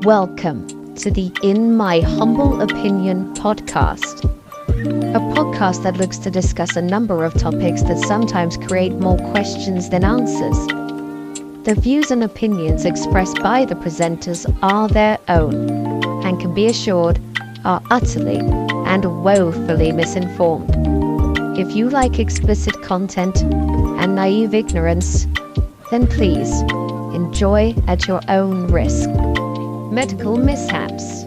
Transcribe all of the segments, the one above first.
Welcome to the In My Humble Opinion podcast, a podcast that looks to discuss a number of topics that sometimes create more questions than answers. The views and opinions expressed by the presenters are their own and can be assured are utterly and woefully misinformed. If you like explicit content and naive ignorance, then please enjoy at your own risk. Medical mishaps.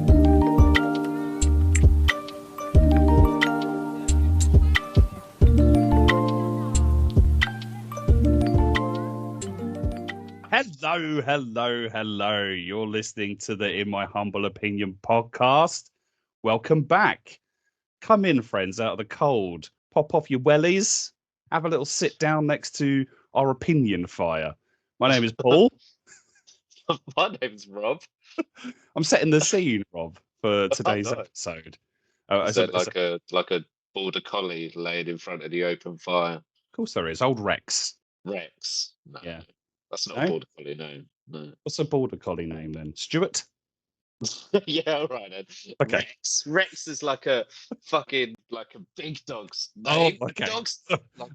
Hello. You're listening to the In My Humble Opinion podcast. Welcome back. Come in, friends, out of the cold. Pop off your wellies. Have a little sit down next to our opinion fire. My name is Paul. My name's Rob. I'm setting the scene, Rob, for today's episode. Is that like a border collie laying in front of the open fire? Of course there is. Old Rex. Rex. No, Yeah. That's not a border collie name. No. What's a border collie name then? Stuart? Yeah, all right then. Okay. Rex is like a big dog's name. Oh, okay. Like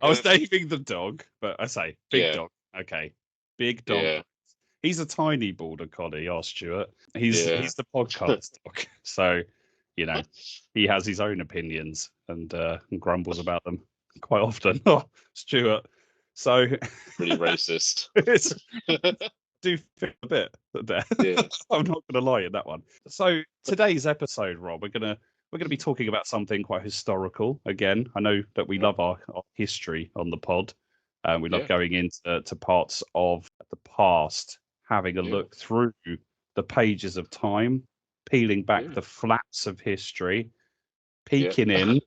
I was naming the dog, but I say big dog. Okay. Big dog. Yeah. He's a tiny border collie, Stuart. He's the podcast dog. So, he has his own opinions and grumbles about them quite often. Oh, Stuart. So Pretty racist. Do feel a bit there. Yeah. I'm not going to lie in that one. So today's episode, Rob, we're gonna be talking about something quite historical. Again, I know that we love our history on the pod. We love going into parts of the past, having a look through the pages of time, peeling back the flaps of history, peeking in,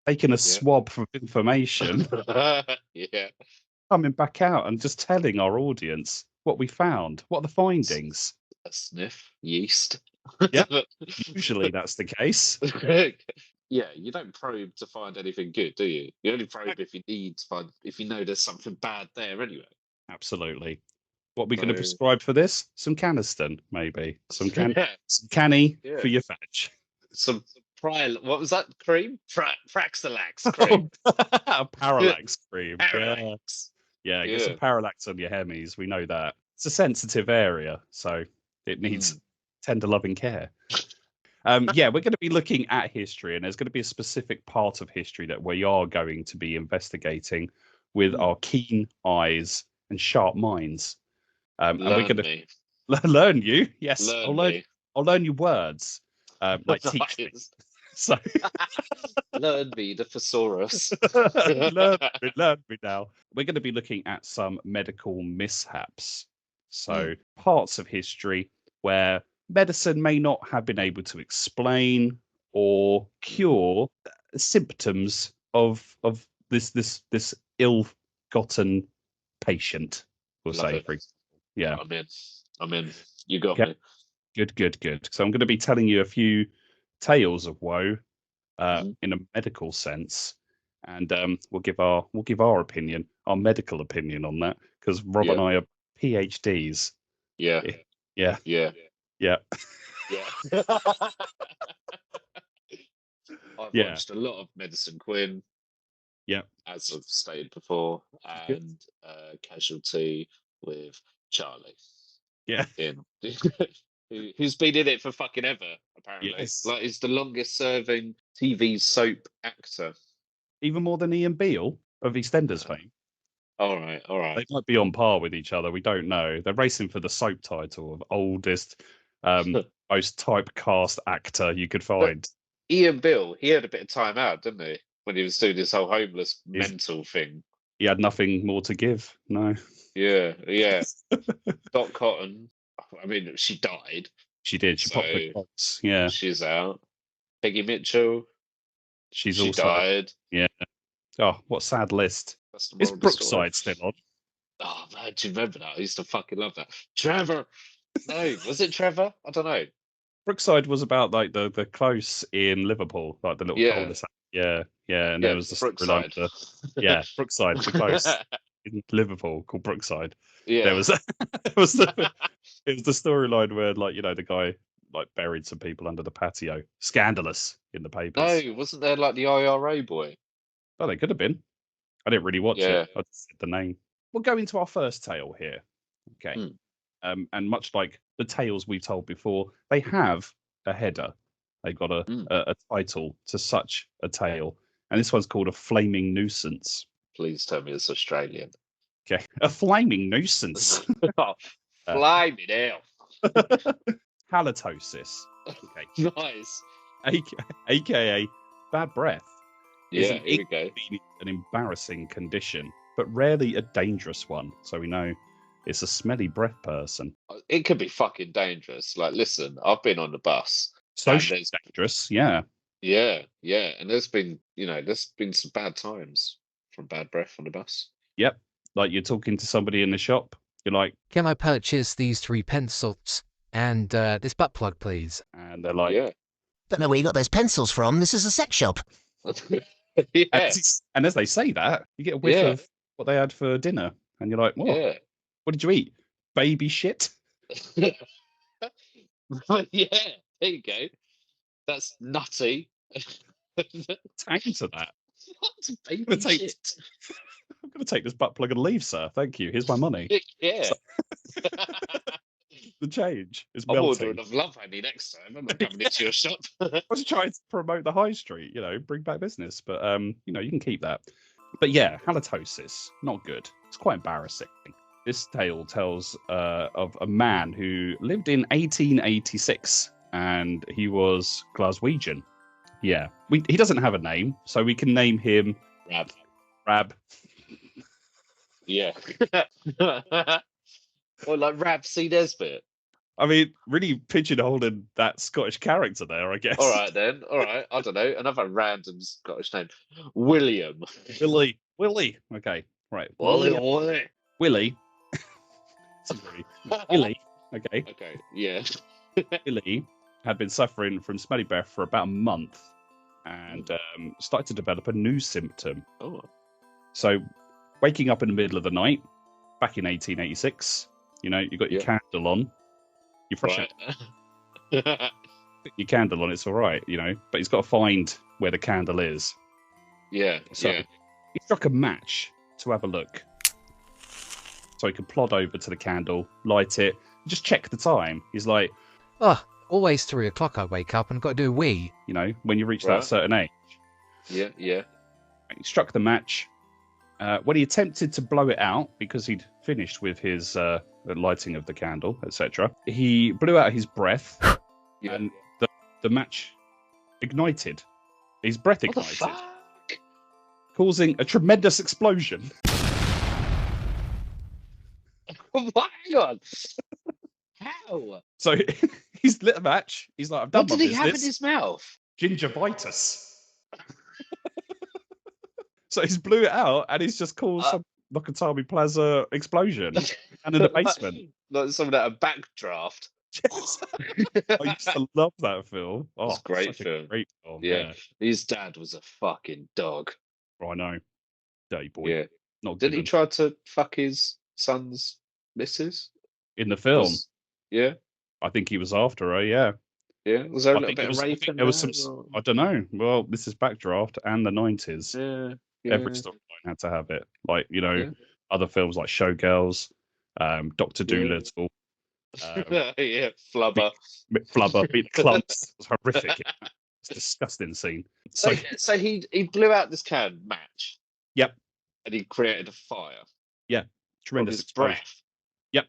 taking a swab of information, coming back out and just telling our audience what we found, what are the findings. A sniff, yeast. Yeah, usually that's the case. Yeah, you don't probe to find anything good, do you? You only probe if you know there's something bad there anyway. Absolutely. What are we going to prescribe for this? Some Caniston, maybe. Some canny for your veg. Some what was that cream? Fraxilax cream. Parallax cream. Parallax. Yeah, get some parallax on your hemis. We know that. It's a sensitive area, so it needs tender loving care. We're going to be looking at history, and there's going to be a specific part of history that we are going to be investigating with our keen eyes and sharp minds. And we're going to learn you. Yes, I'll learn you words, like teach me. So learn me, the thesaurus. learn me now. We're going to be looking at some medical mishaps. So parts of history where medicine may not have been able to explain or cure symptoms of this ill-gotten patient. We'll say, for example. Yeah, I'm in. You got me. Good. So I'm going to be telling you a few tales of woe in a medical sense, and we'll give our opinion, our medical opinion on that, because Rob and I are PhDs. Yeah. I've watched a lot of Medicine Quinn. Yeah, as I've stated before, and Casualty with Charlie. Yeah. Who's been in it for fucking ever, apparently. Yes. Like, he's the longest serving TV soap actor. Even more than Ian Beale of EastEnders fame. All right. They might be on par with each other. We don't know. They're racing for the soap title of oldest, most typecast actor you could find. But Ian Beale, he had a bit of time out, didn't he? When he was doing this whole homeless mental thing. He had nothing more to give. No. Yeah. Dot Cotton. I mean, she died. She did. She popped the clogs. Yeah. She's out. Peggy Mitchell. She also died. Yeah. Oh, what sad list. Is Brookside still on? Oh, man, do you remember that? I used to fucking love that. Trevor. No, was it Trevor? I don't know. Brookside was about like the close in Liverpool, like the little cul-de-sac. Yeah. And there was the Brookside. Brookside, the close. in Liverpool called Brookside. Yeah. There was it was the storyline where the guy buried some people under the patio. Scandalous in the papers. No, wasn't there like the IRA boy? Oh, they could have been. I didn't really watch Yeah. it. I just said the name. We'll go into our first tale here. Okay. And much like the tales we've told before, they have a header. They got a title to such a tale. And this one's called A Flaming Nuisance. Please tell me it's Australian. Okay. A flaming nuisance. Flaming hell. Halitosis. Okay. Nice. AKA bad breath. Is Yeah, here we go. an embarrassing condition, but rarely a dangerous one. So we know it's a smelly breath person. It could be fucking dangerous. Like, listen, I've been on the bus. Socially dangerous, yeah. Yeah, and there's been some bad times from bad breath on the bus. Yep. Like you're talking to somebody in the shop, you're like, can I purchase these 3 pencils and this butt plug, please? And they're like, yeah. Don't know where you got those pencils from. This is a sex shop. Yeah. And as they say that, you get a whiff of what they had for dinner, and you're like, what? Yeah. What did you eat? Baby shit? Yeah, there you go. That's nutty. Tang to that. What baby shit? I'm going to take this butt plug and leave, sir. Thank you. Here's my money. Yeah. The change is I'm melting. ordering of love honey next time. I'm not coming into your shop. I was trying to promote the high street, bring back business, but you can keep that. But yeah, halitosis, not good. It's quite embarrassing. This tale tells of a man who lived in 1886, and he was Glaswegian. Yeah, he doesn't have a name, so we can name him Rab. Yeah. Or like Rab C. Nesbitt. I mean, really pigeonholing that Scottish character there, I guess. All right, then. All right. I don't know. Another random Scottish name. William. Willie. Okay, right. Willie. Willie. Willie. Okay. Okay, yeah. Willie had been suffering from smelly breath for about a month and started to develop a new symptom. Oh. So, waking up in the middle of the night, back in 1886, you got your candle on, you're fresh Right. your candle on, it's all right, but he's got to find where the candle is. Yeah, So he struck a match to have a look. So he could plod over to the candle, light it, just check the time. He's like, always 3 o'clock I wake up and I've got to do a wee. When you reach that certain age. Yeah. He struck the match. When he attempted to blow it out, because he'd finished with his lighting of the candle, etc., he blew out his breath, and the match ignited. His breath What the ignited, fuck? causing a tremendous explosion. Hang on. How? So he's lit a match. He's like, I've done What my did he business. have in his mouth? Gingivitis. So he's blew it out, and he's just caused some Nakatami Plaza explosion and in the basement. Like something out of Backdraft. Yes. I used to love that film. Oh, It's a great such film. A great film. Yeah. His dad was a fucking dog. I know. Dirty boy. Yeah. Not Didn't good he one. try to fuck his son's missus? In the film? Yeah. I think he was after her, yeah. Yeah. Was there a I little think bit of rape in there was there, some. or- I don't know. Well, this is Backdraft and the 90s. Yeah. Every storyline had to have it. Like, other films like Showgirls, Dr. Dolittle. Yeah. Flubber. Flubber, Beat the Clubs. It was horrific. It's a disgusting scene. So he blew out this can match. Yep. And he created a fire. Yeah. Tremendous His explosion. breath. Yep.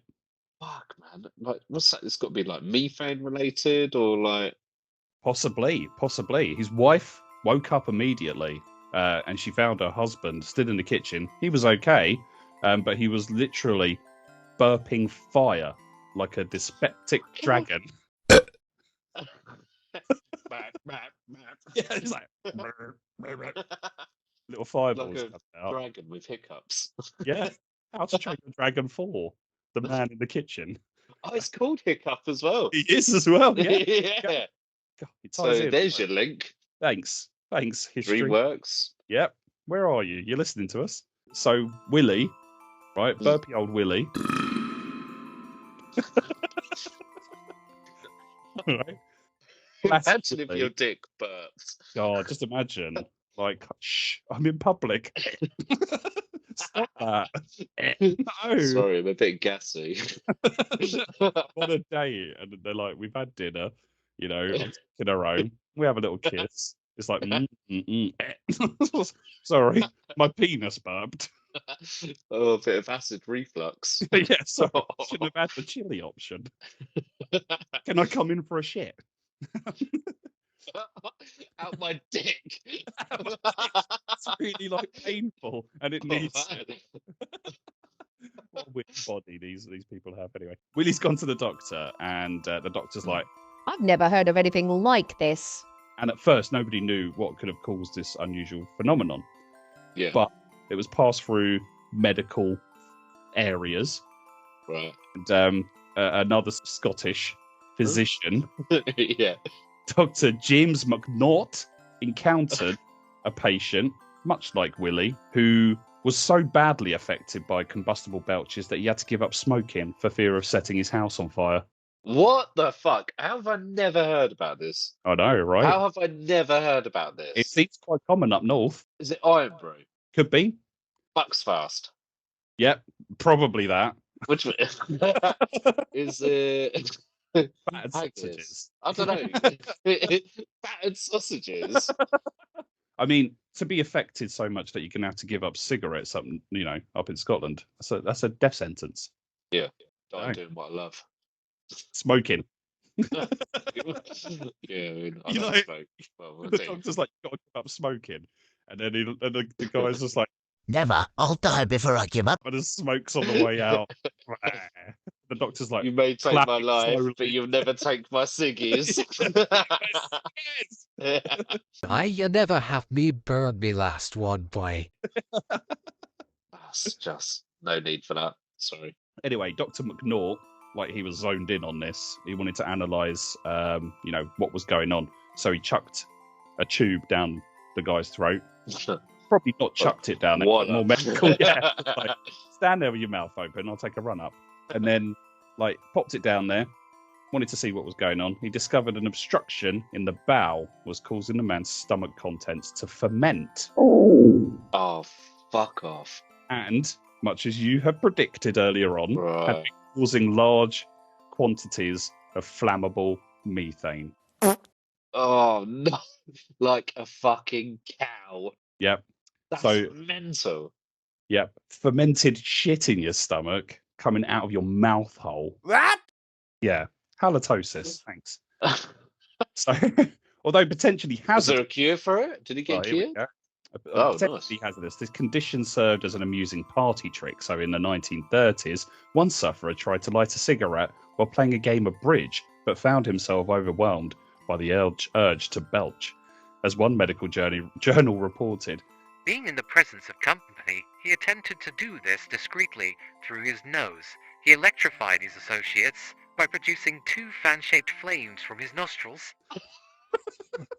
Fuck, man. Like, what's that? It's got to be like methane related, or like. Possibly. His wife woke up immediately, and she found her husband still in the kitchen. He was okay, but he was literally burping fire like a dyspeptic dragon. Yeah, it's like little fireballs Like a coming out. dragon with hiccups. Yeah, how to train a dragon 4? The man in the kitchen. Oh, it's called Hiccup as well. He is as well. Yeah. Yeah. God, it So ties in. there's your link. Thanks. History. DreamWorks. Yep. Where are you? You're listening to us. So Willie right? Burpy old Willie. Right? Imagine if your dick burps. God, just imagine. Like, shh, I'm in public. Stop that. No. Sorry, I'm a bit gassy. On a date, and they're like, we've had dinner, I'm taking her home. We have a little kiss. It's like, sorry, my penis burped. Oh, a bit of acid reflux. Yeah, sorry, shouldn't have had the chili option. Can I come in for a shit? Out my dick. It's really painful, and it needs what a weird body these people have. Anyway, Willie's gone to the doctor, and the doctor's like, I've never heard of anything like this. and at first nobody knew what could have caused this unusual phenomenon. Yeah. But it was passed through medical areas. Right. And another Scottish physician, Yeah. Dr. James McNaught, encountered a patient, much like Willie, who was so badly affected by combustible belches that he had to give up smoking for fear of setting his house on fire. What the fuck? How have I never heard about this? I know, right? How have I never heard about this? It seems quite common up north. Is it Iron Brew? Could be. Bucksfast? Yep, probably that. Which one? Is it... Battered Haggis? sausages. I don't know. Battered sausages? I mean, to be affected so much that you're going to have to give up cigarettes up in Scotland, that's a death sentence. Yeah. I'm No. doing what I love. Smoking. Yeah, I mean, I You don't know, smoke. Well, I The do. doctor's like, you've got to give up smoking. And then the guy's just like, Never. I'll die before I give up. but the smoke's on the way out. The doctor's like, You may take my clapping life, slowly. but you'll never take my ciggies. yes! You never have me burn me last one, boy. That's just no need for that. Sorry. Anyway, Dr. McNaught, he was zoned in on this. He wanted to analyse, what was going on. So he chucked a tube down the guy's throat. Probably not chucked it down there, What but more a- medical. Yeah, stand there with your mouth open. I'll take a run up, and then popped it down there. Wanted to see what was going on. He discovered an obstruction in the bowel was causing the man's stomach contents to ferment, Oh, fuck off. and much as you have predicted earlier on, had Right. been causing large quantities of flammable methane. Oh, no. Like a fucking cow. Yep. That's So- mental. Yep. Fermented shit in your stomach coming out of your mouth hole. What? Yeah. Halitosis. Thanks. So, although potentially Was hazardous, there a cure for it? Did he get here we cured? go. Oh, Potentially nice. hazardous, this condition served as an amusing party trick. So, in the 1930s, one sufferer tried to light a cigarette while playing a game of bridge, but found himself overwhelmed by the urge to belch. As one medical journal reported, Being in the presence of company, he attempted to do this discreetly through his nose. He electrified his associates by producing 2 fan-shaped flames from his nostrils.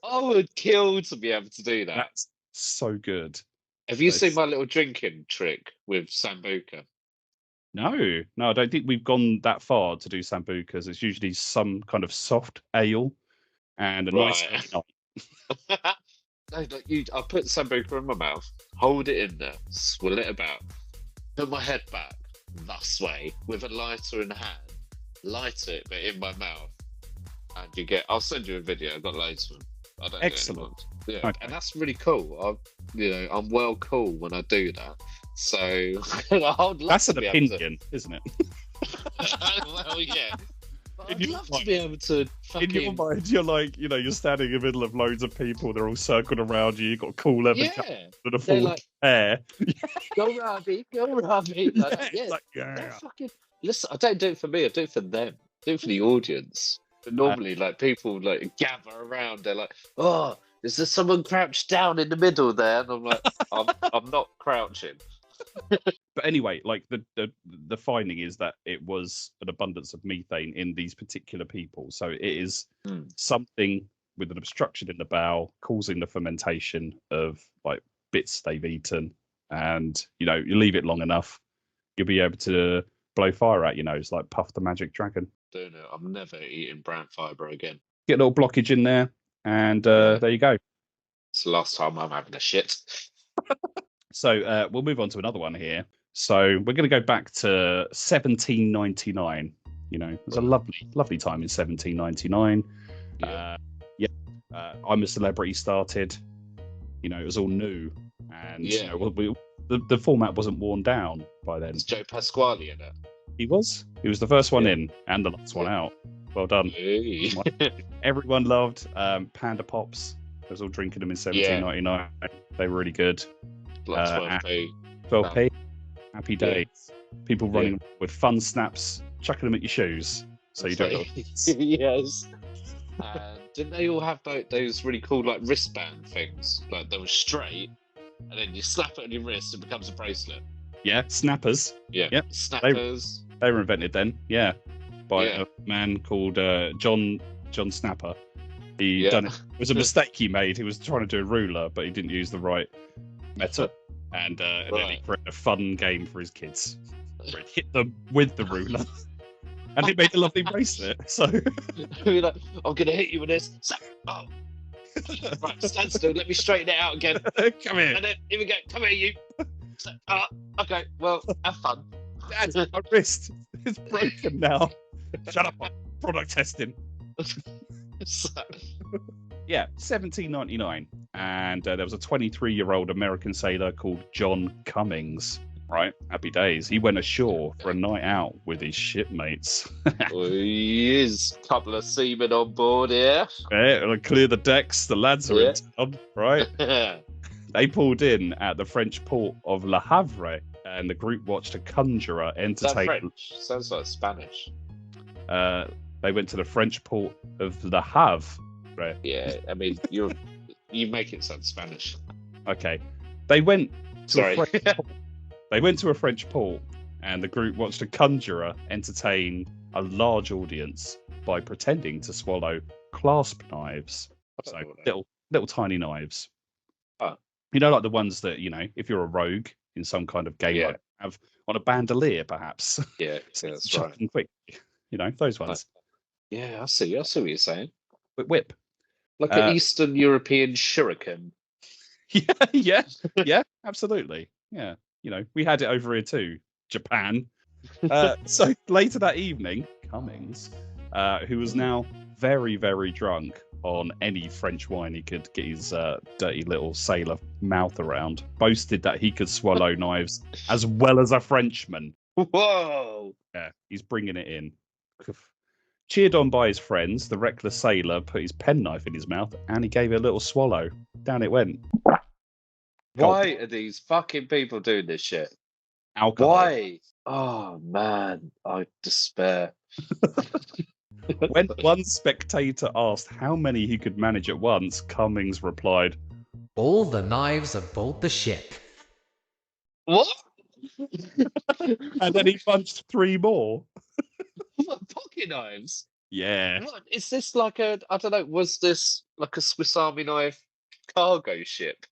I would kill to be able to do that. that's so good. Have you seen it's- my little drinking trick with Sambuca? No, I don't think we've gone that far to do sambucas. It's usually some kind of soft ale and a nice Right. night. No, I put Sambuca in my mouth, hold it in there, swill it about, put my head back, thus way, with a lighter in hand, light it, but in my mouth, and you get. I'll send you a video. I've got loads of them. I don't do Excellent. anyone. Yeah, Okay. and that's really cool. I'm well cool when I do that. So I'd love That's to an be able to- opinion, isn't it? well, yeah. But In I'd your love to mind- be able to In fucking. your mind, you're like, you're standing in the middle of loads of people. They're all circled around you. You've got a cool leather cap Yeah, and a they're full like, hair. go Robbie, go Robbie. Like that. Yeah, It's like, they're yeah. fucking. Listen, I don't do it for me. I do it for them. I do it for the audience. But normally, people gather around. They're like, "Oh, is there someone crouched down in the middle there?" And I'm like, "I'm not crouching." But anyway, the finding is that it was an abundance of methane in these particular people. So it is Hmm. something with an obstruction in the bowel causing the fermentation of bits they've eaten. And you leave it long enough, you'll be able to blow fire out your nose like Puff the Magic Dragon. Doing it. I'm never eating brown fibre again. Get a little blockage in there, and there you go. It's the last time I'm having a shit. So we'll move on to another one here. So we're going to go back to 1799. You know, it was a lovely time in 1799. I'm a Celebrity started. You know, it was all new, and you know, the format wasn't worn down by then. Is Joe Pasquale in it? He was the first one in and the last one out. Well done. Hey. Everyone loved Panda Pops. I was all drinking them in 1799. They were really good. Like 12p. 12p. Happy days. People running with fun snaps, chucking them at your shoes. So you don't. Yes. Didn't they all have those really cool like wristband things? Like they were straight, and then you slap it on your wrist, it becomes a bracelet. Yeah, snappers. Yeah, yep. Snappers. They were invented then. Yeah, by a man called John Snapper. He done it. It was a mistake he made. He was trying to do a ruler, but he didn't use the right method, and then he created a fun game for his kids. Where he hit them with the ruler. And it made a lovely bracelet. So like, I'm gonna hit you with this. Oh. Right, stand still. Let me straighten it out again. Come here. And then here we go. Come here, you. Okay. Well, have fun. Dad, my wrist is broken now. Shut up. Product testing. Yeah, 1799, and there was a 23-year-old American sailor called John Cummings. Right, happy days. He went ashore for a night out with his shipmates. He is a couple of seamen on board here. Yeah, clear the decks. The lads are in town, right? They pulled in at the French port of Le Havre, and the group watched a conjurer entertain. French? Sounds like Spanish. They went to the French port of Le Havre. Right? Yeah, I mean you make it sound Spanish. Okay, they went to a French port. They went to a French port, and the group watched a conjurer entertain a large audience by pretending to swallow clasp knives. So little tiny knives. You know, like the ones that, you know, if you're a rogue in some kind of game, like have on a bandolier, perhaps. Yeah, that's right. And quick, you know, those ones. Yeah, I see what you're saying. Whip. Like an Eastern European shuriken. Yeah, absolutely. Yeah. You know, we had it over here too, Japan. So later that evening, Cummings, who was now very, very drunk on any French wine he could get his dirty little sailor mouth around, boasted that he could swallow knives as well as a Frenchman. Whoa! Yeah, he's bringing it in. Cheered on by his friends, the reckless sailor put his penknife in his mouth and he gave it a little swallow. Down it went. Why are these fucking people doing this shit? Alcohol. Why? Oh man, I despair. When one spectator asked how many he could manage at once, Cummings replied, "All the knives aboard the ship." What? And then he punched 3 more. What, pocket knives? Yeah. What, is this like a, I don't know, was this like a Swiss Army knife cargo ship?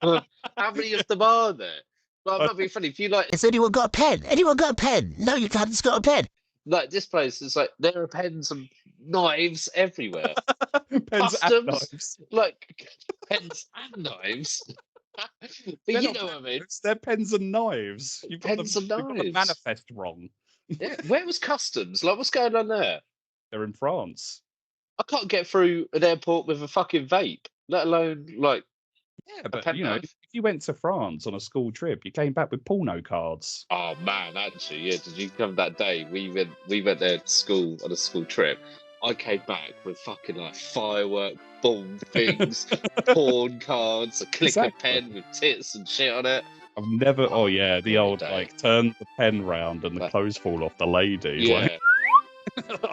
How many of them are there? Like, I'm not being funny. If you like, Has anyone got a pen? Anyone got a pen? No, you haven't got a pen. like this place is like there are pens and knives everywhere. Pens Customs, and knives. like pens and knives. But They're you not know what I mean? knives, they're pens and knives. You've got Pens the, and you've got the knives. manifest wrong. Yeah. Where was customs? Like, what's going on there? They're in France. I can't get through an airport with a fucking vape, let alone like. Yeah, but you know, if you went to France on a school trip, you came back with porno cards. Oh man, actually, yeah. Did you come that day? We went there to school on a school trip. I came back with fucking like firework bomb things, porn cards, a clicker pen with tits and shit on it. I've never. Oh yeah, the old day. like turn the pen round and the clothes fall off the lady. Yeah. Like,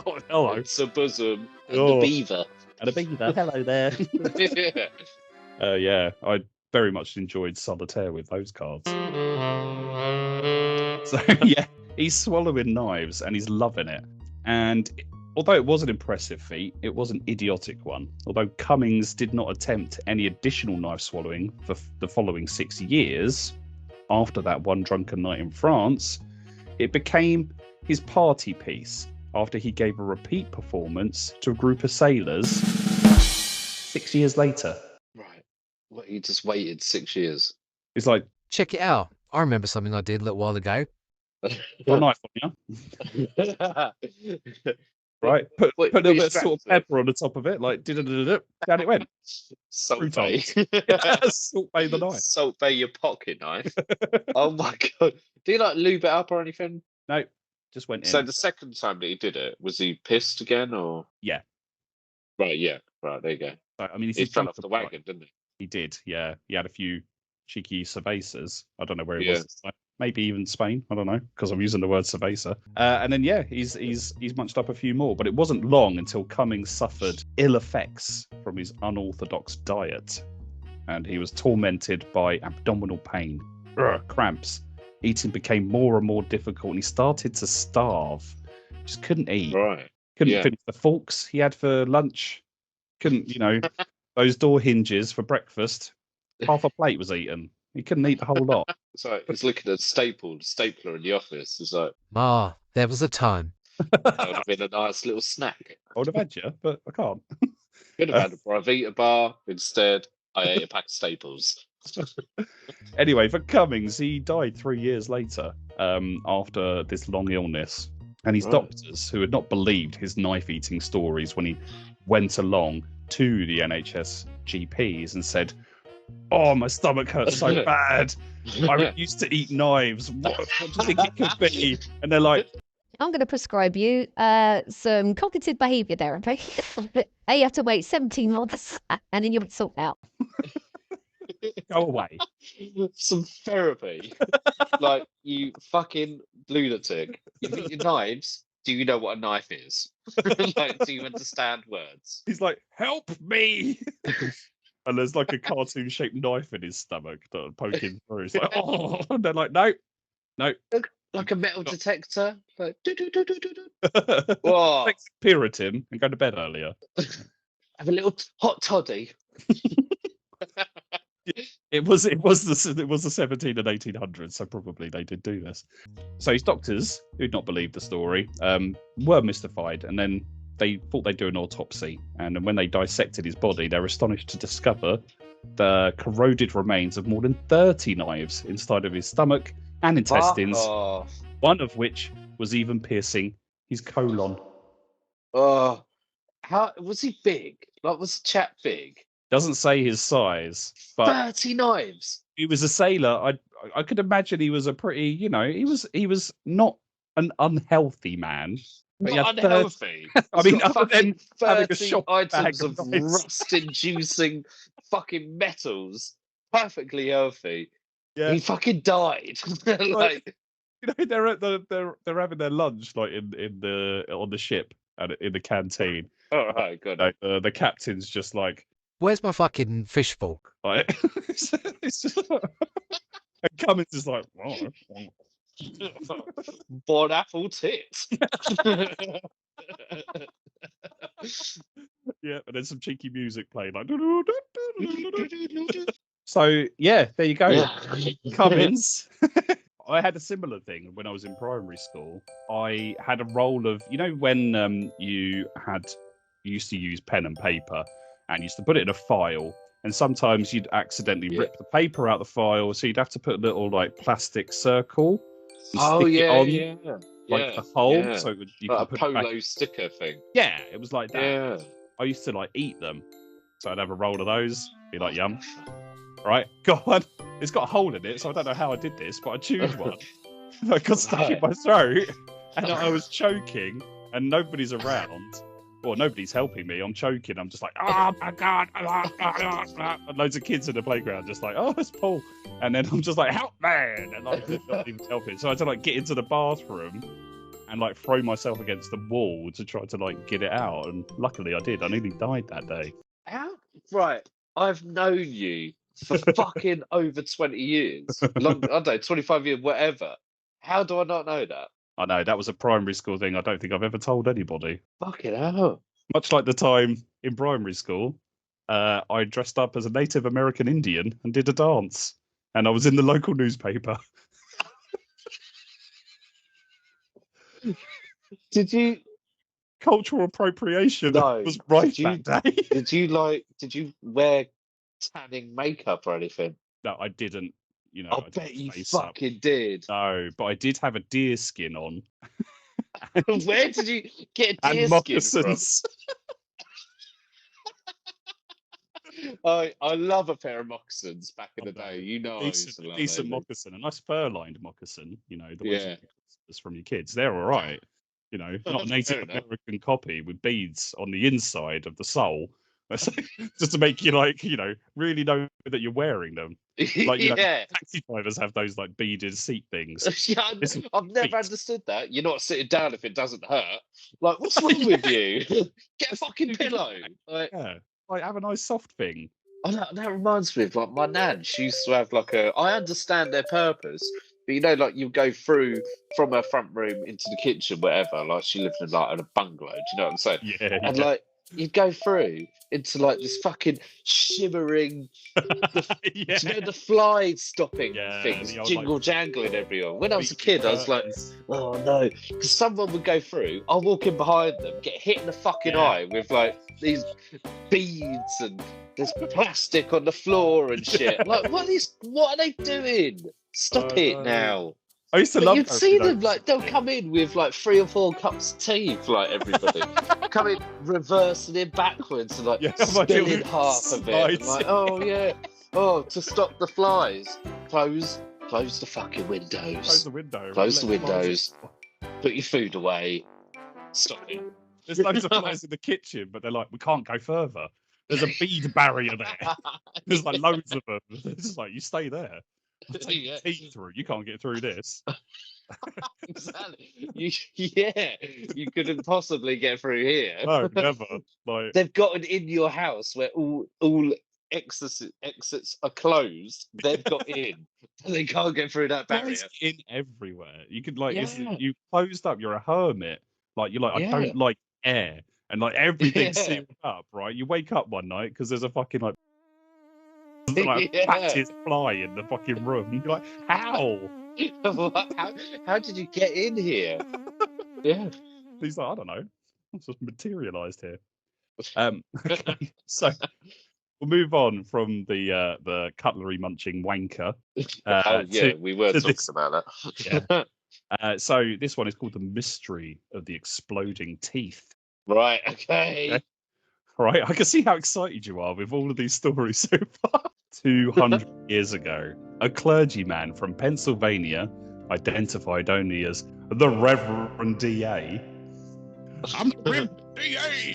oh, hello. It's a bosom and Oh. the beaver. And a beaver. Hello there. Yeah. Yeah, I very much enjoyed solitaire with those cards. So yeah, he's swallowing knives and he's loving it. And although it was an impressive feat, it was an idiotic one. Although Cummings did not attempt any additional knife swallowing for the following 6 years, after that one drunken night in France, it became his party piece after he gave a repeat performance to a group of sailors 6 years later. Right. What, he just waited 6 years? It's like, Check it out. I remember something I did a little while ago. got a knife on you, right? Put a little bit of salt and pepper on the top of it, like, down it went. Salt Bay. Salt Bay the knife. Salt Bay your pocket knife. Oh my God. Do you like lube it up or anything? No, just went in. So the second time that he did it, was he pissed again or? Yeah. Right, yeah. Right, there you go. So, I mean, He fell off the wagon, didn't he? He did, yeah. He had a few cheeky cervezas. I don't know where he Yeah. was this time. Maybe even Spain. I don't know, because I'm using the word cerveza. And then, yeah, he's munched up a few more. But it wasn't long until Cummings suffered ill effects from his unorthodox diet. And he was tormented by abdominal pain, cramps. Eating became more and more difficult, and he started to starve. Just couldn't eat. Right. Couldn't finish the forks he had for lunch. Couldn't, those door hinges for breakfast. Half a plate was eaten. He couldn't eat the whole lot. So he's looking at stapler in the office. He's like, Ma, there was a time. that would have been a nice little snack. I would have had you, but I can't. Could have had a Bravita bar. Instead, I ate a pack of Staples. Anyway, for Cummings, he died 3 years later after this long illness. And his doctors, who had not believed his knife-eating stories when he went along to the NHS GPs and said, "Oh, my stomach hurts so bad. I used to eat knives. What do you think it could be?" And they're like, I'm going to prescribe you some cognitive behaviour therapy. You have to wait 17 months and then you'll sort out. "Go away." Some therapy. Like, you fucking lunatic. You think your knives? Do you know what a knife is? Like, do you understand words? He's like, "Help me." And there's like a cartoon-shaped knife in his stomach that are poking through. He's like, "Oh," and they're like, "No, no." Like a metal detector? Like, do. Whoa. Take some Puritan and go to bed earlier. Have a little hot toddy. It was the 17 and 1800s, so probably they did do this. So his doctors, who'd not believed the story, were mystified, and then they thought they'd do an autopsy. And when they dissected his body, they were astonished to discover the corroded remains of more than 30 knives inside of his stomach and intestines, one of which was even piercing his colon. Oh, how was he big? Like, was the chap big? Doesn't say his size, but 30 knives. he was a sailor. I could imagine he was a pretty, he was not an unhealthy man. But Not unhealthy. I mean, other than having a 30 shop items bag of of knives. rust-inducing fucking metals, perfectly healthy. Yeah, He fucking died. Like, they're having their lunch like on the ship and in the canteen. all right, good. The captain's just like, Where's my fucking fish fork? it's just, and Cummins is like, "Oh, Born apple tits. yeah," and then some cheeky music playing like. So yeah, there you go. Cummins. I had a similar thing when I was in primary school. I had a roll of, when you used to use pen and paper and used to put it in a file, and sometimes you'd accidentally rip the paper out the file, so you'd have to put a little like plastic circle. And stick it on, like the hole, so you like could a put it polo back. sticker thing. Yeah, it was like that. Yeah. I used to like eat them, so I'd have a roll of those, be like, "Yum." Right, go on. It's got a hole in it, so I don't know how I did this, but I chewed one. I got stuck in my throat, and I was choking, and nobody's around. Well, nobody's helping me. I'm choking. I'm just like, "Oh my God." And loads of kids in the playground just like, "Oh, it's Paul." And then I'm just like, "Help, man." And I could not even help it. So I had to like get into the bathroom and like throw myself against the wall to try to like get it out. And luckily I did. I nearly died that day. How? Right. I've known you for fucking over 20 years. Long, I don't know, 25 years, whatever. How do I not know that? I know, that was a primary school thing I don't think I've ever told anybody. Fucking hell. Much like the time in primary school, I dressed up as a Native American Indian and did a dance. and I was in the local newspaper. Did you? Cultural appropriation No. was right Did you? that day. Did you Did you wear tanning makeup or anything? No, I didn't. You know, I I didn't bet you face up. fucking did. No, but I did have a deer skin on Where did you get a and deer skin from? moccasins. I love a pair of moccasins back in the I know. day. You know, I used to love Decent those. moccasin, a nice fur-lined moccasin. You know, the ones you Yeah. get Christmas from your kids. They're all right. You know, not a Fair Native enough. American copy with beads on the inside of the sole, just to make you like, you know, really know that you're wearing them. Like, you know, Yeah. taxi drivers have those like beaded seat things. Yeah, This is I've never feet. understood that. You're not sitting down if it doesn't hurt. Like, what's wrong with you? Get a fucking pillow. Like, Yeah, like have a nice soft thing. oh, that reminds me of like my nan. She used to have like a. I understand their purpose, but you know, like you go through from her front room into the kitchen, whatever. Like she lived in like in a bungalow. Do you know what I'm saying? Yeah, And yeah. like you'd go through into like this fucking shimmering, Yeah. you know, the fly stopping Yeah, things, the old, jingle like, jangling everywhere. When I was a beaded kid, I was like, curtains. oh no, because someone would go through. I'll walk in behind them, get hit in the fucking Yeah. eye with like these beads and there's plastic on the floor and shit. Like, what are they doing? Stop it no. now. I used to But love you'd those, see you know. them like they'll come in with like 3 or 4 cups of tea for like everybody. Come in reversing it backwards and like Yeah, like spilling it half of it. And, slides. like, oh yeah. Oh, to stop the flies. Close the fucking windows. Close the window. Close the let flies windows. Put your food away. Stop it. There's loads of flies in the kitchen, but they're like, we can't go further. There's a bead barrier there. There's like loads of them. It's just like, you stay there. Take Yeah. your teeth through. You can't get through this. Exactly. You couldn't possibly get through here. No, never. Like, They've got an in your house where all exits are closed. They've got in. They can't get through that barrier. flies in everywhere. You could like, Yeah. you closed up. You're a hermit. Like you're like, I Yeah. don't like air, and like everything's Yeah. sealed up. Right? You wake up one night because there's a fucking like Yeah. patches fly in the fucking room. You're like, how? How did you get in here? Yeah. He's like, I don't know. It's just materialised here. Okay, so we'll move on from the cutlery munching wanker. Oh yeah, we were to talking this- about that. So this one is called The Mystery of the Exploding Teeth. Right. Okay. Okay. All right, I can see how excited you are with all of these stories so far. 200 years ago, a clergyman from Pennsylvania, identified only as the Reverend D.A. I'm the Reverend D.A.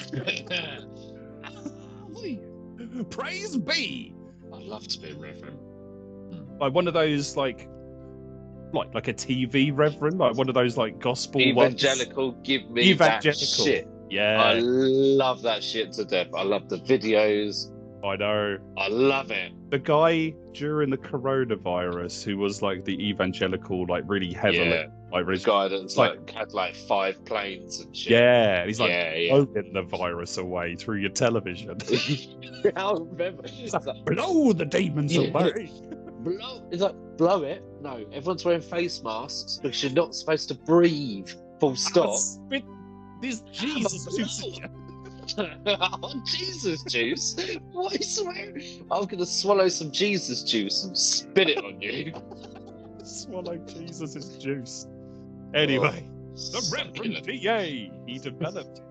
Praise be. I'd love to be a reverend. Like one of those like a TV reverend, like one of those like gospel Evangelical, give me that Evangelical. shit. ones. Yeah, I love that shit to death. I love the videos. I know. I love it. The guy during the coronavirus who was like the evangelical, like really heavily, Yeah. like The really, guy that's like- like had like 5 planes and shit. yeah, and he's like yeah. blowing the virus away through your television. I remember. It's like, blow the demons Yeah. away. Blow. It's like blow it. No, everyone's wearing face masks because you're not supposed to breathe. Full stop. Spit this Jesus juice. Oh, Jesus juice. What is swearing? I'm gonna swallow some Jesus juice and spit it on you. Swallow Jesus' juice. Anyway, the So Reverend killer. D.A. He developed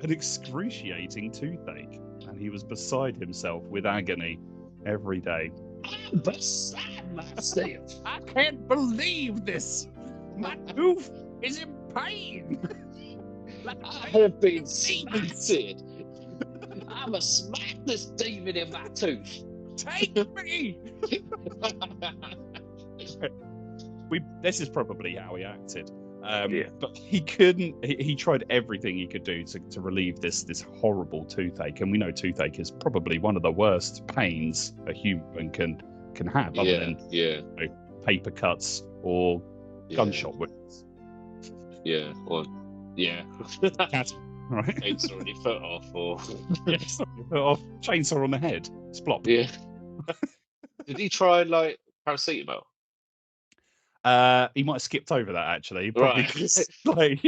an excruciating toothache, and he was beside himself with agony every day. I'm beside myself. I can't believe this. My tooth is in pain. Like I have been smited. I'ma smack this demon in my tooth. take me. This is probably how he acted. Yeah. But he couldn't. He tried everything he could do to relieve this horrible toothache, and we know toothache is probably one of the worst pains a human can have, other than yeah, paper cuts or yeah, gunshot wounds. Yeah, or yeah, Right? chainsaw on your foot off, or Yes. Or chainsaw on the head. Splop. yeah. Did he try and like Paracetamol. He might have skipped over that actually. Right. Like,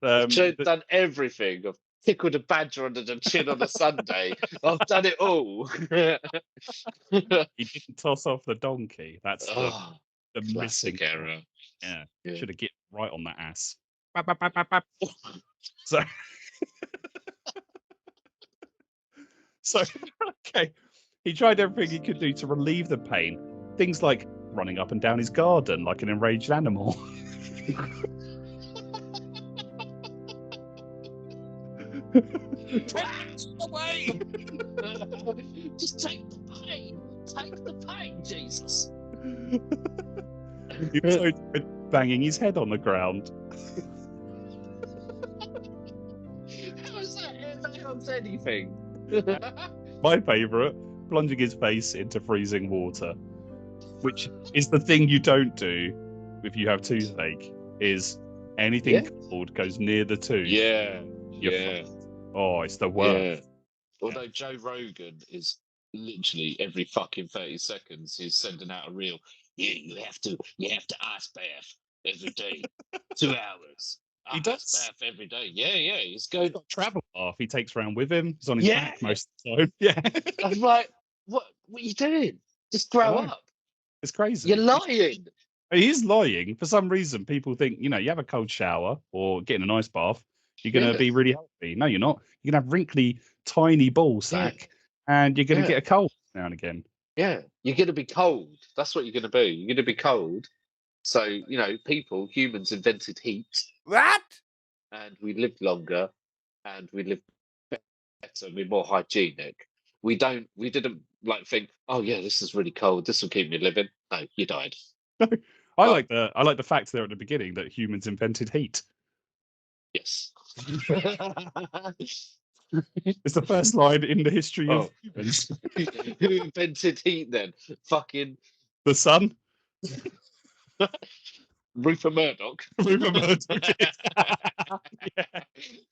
I've done everything. I've tickled a badger under the chin on a Sunday. I've done it all. he didn't toss off the donkey. That's the missing classic error. Yeah. Yeah. Should have get right on that ass. Bap, bap, bap, bap, bap. So, okay. He tried everything he could do to relieve the pain. Things like running up and down his garden like an enraged animal. Take it away! Just take the pain. Take the pain, Jesus. He was so banging his head on the ground. How is that ever helps anything? My favourite, plunging his face into freezing water, which is the thing you don't do if you have toothache, is anything cold goes near the tooth. Yeah. Oh, it's the worst. Yeah. Although Joe Rogan is literally every fucking 30 seconds he's sending out a reel. Yeah, you have to ice bath every day. 2 hours. He Ice does. bath every day. Yeah. He's going. Got a travel bath he takes around with him. He's on his back most of the time. Yeah. I'm like, what are you doing? Just grow up. It's crazy. You're lying. He is lying. For some reason, people think, you have a cold shower or get in an ice bath, you're going to be really healthy. No, you're not. You're going to have wrinkly, tiny ball sack, and you're going to get a cold now and again. Yeah, you're going to be cold. That's what you're going to be. You're going to be cold. So, humans invented heat. What? And we lived longer, and we lived better, and we're more hygienic. We didn't like think, oh yeah, this is really cold. This will keep me living. No, you died. I like the fact there at the beginning that humans invented heat. Yes. It's the first line in the history of humans. Who invented heat then? Fucking the sun. Rupert Murdoch. Rupert Murdoch.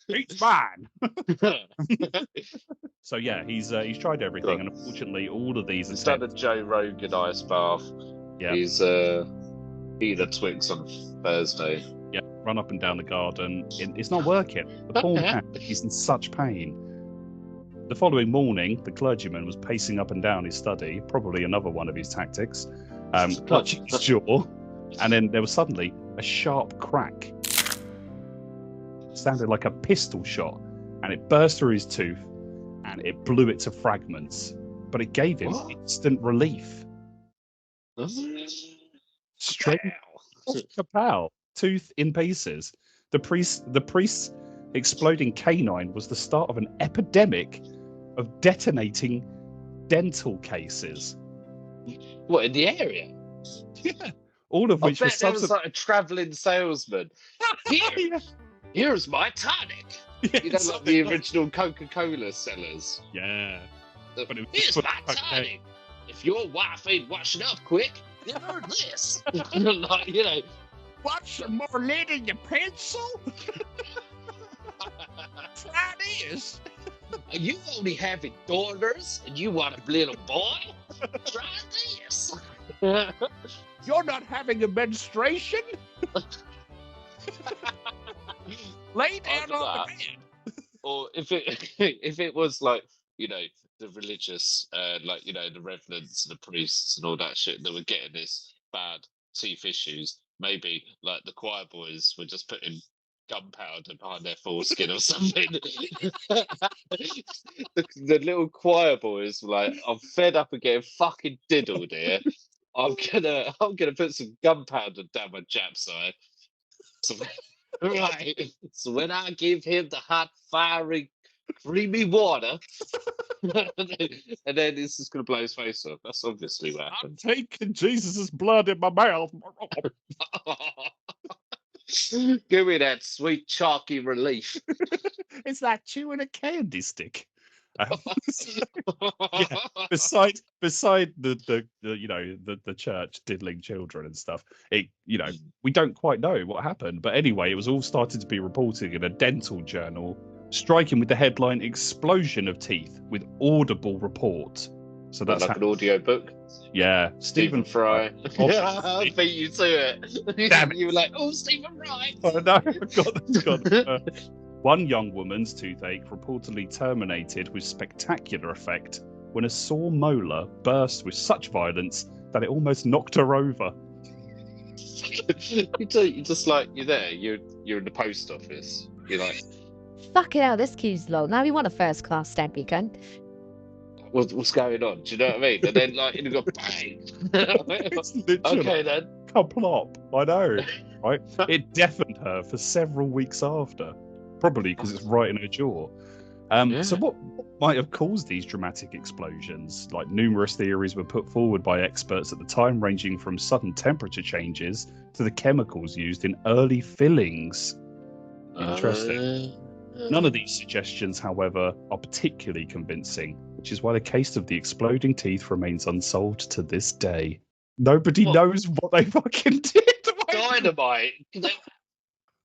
Heat's mine. So yeah, he's tried everything, and unfortunately, all of these. He's done a Joe Rogan ice bath. Yeah. He's eaten a Twix on Thursday. Yeah, run up and down the garden. It's not working. The poor man, he's in such pain. The following morning, the clergyman was pacing up and down his study, probably another one of his tactics, clutching his jaw, and then there was suddenly a sharp crack. It sounded like a pistol shot, and it burst through his tooth, and it blew it to fragments. But it gave him instant relief. Straight kapow. Tooth in pieces. The priest's exploding canine was the start of an epidemic of detonating dental cases. What, in the area? Yeah. All of which there was like a travelling salesman. Here's my tonic. Yeah, like the original Coca-Cola sellers. Yeah. Here's my tonic. If your wife ain't washing up quick, give her this. Want some more lead in your pencil? Try this. Are you only having daughters and you want a little boy? Try this. You're not having a menstruation? Lay down on the bed. Or if it was like, the religious, the reverends and the priests and all that shit that were getting this bad teeth issues, maybe like the choir boys were just putting gunpowder behind their foreskin or something. the little choir boys were like, I'm fed up of getting fucking diddled here. I'm gonna put some gunpowder down my jap side. So, right. So when I give him the hot, fiery, creamy water, and then it's just gonna blow his face off. That's obviously what happened. I'm taking Jesus' blood in my mouth. Give me that sweet chalky relief. It's like chewing a candy stick. Beside the church diddling children and stuff, we don't quite know what happened, but anyway, it was all started to be reported in a dental journal, striking with the headline "Explosion of Teeth with Audible Report." So that's like an audio book. yeah, Stephen Fry. Obviously. I beat you to it. Damn it. You were like, oh, Stephen Fry. Oh no, God. One young woman's toothache reportedly terminated with spectacular effect when a sore molar burst with such violence that it almost knocked her over. You just like you're there. You're in the post office. You're like, Fucking hell, this queue's long. Now we want a first class stamp, you cunt. what's going on? Do you know what I mean? And then like you go bang. It's literally Okay then. Kaplop. I know, right? It deafened her for several weeks after, probably because it's right in her jaw. So what might have caused these dramatic explosions? Like numerous theories were put forward by experts at the time, ranging from sudden temperature changes to the chemicals used in early fillings. Interesting. None of these suggestions, however, are particularly convincing, which is why the case of the exploding teeth remains unsolved to this day. Nobody knows what they fucking did. Dynamite.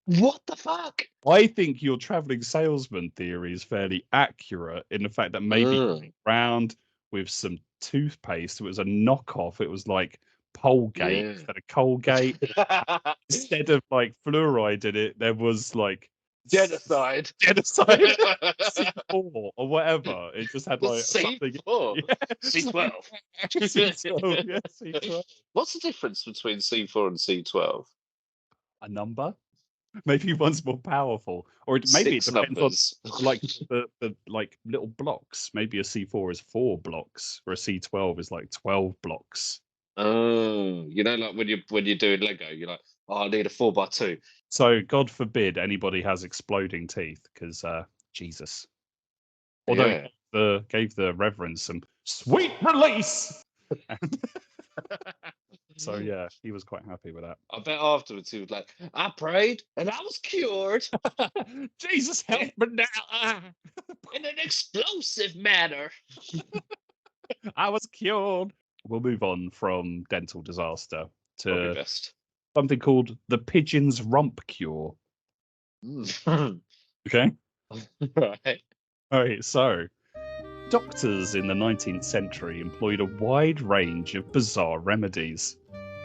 What the fuck? I think your traveling salesman theory is fairly accurate in the fact that maybe around with some toothpaste, it was a knockoff. It was like Polgate instead of Colgate. Instead of like fluoride in it, there was like genocide, C4 or whatever. It just had like C4, C12, C12, yeah, C12. What's the difference between C4 and C12? A number. Maybe one's more powerful, or maybe it depends on like the like little blocks. Maybe a C4 is 4 blocks, or a C12 is like 12 blocks. Oh, you know, like when you're doing Lego, you're like, oh, I need a 4x2. So God forbid anybody has exploding teeth, because Jesus. Although gave the Reverend some sweet release. So yeah, he was quite happy with that. I bet afterwards he was like, I prayed and I was cured. Jesus help me now. In an explosive manner. I was cured. We'll move on from dental disaster to something called the pigeon's rump cure. Okay. Right. All right, so doctors in the 19th century employed a wide range of bizarre remedies,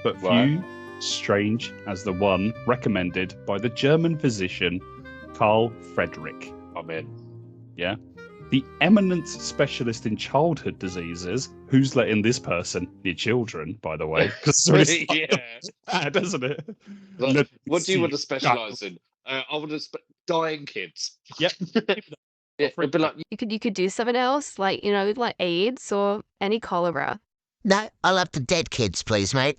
but few strange as the one recommended by the German physician Carl Friedrich. I'm in. Yeah. The eminent specialist in childhood diseases, who's letting this person near children, by the way? Because it's bad, isn't it? Like, what do you want to specialise in? I want to dying kids. Yep. It'd be like, you could do something else, like like AIDS or any cholera. No, I'll have the dead kids, please, mate.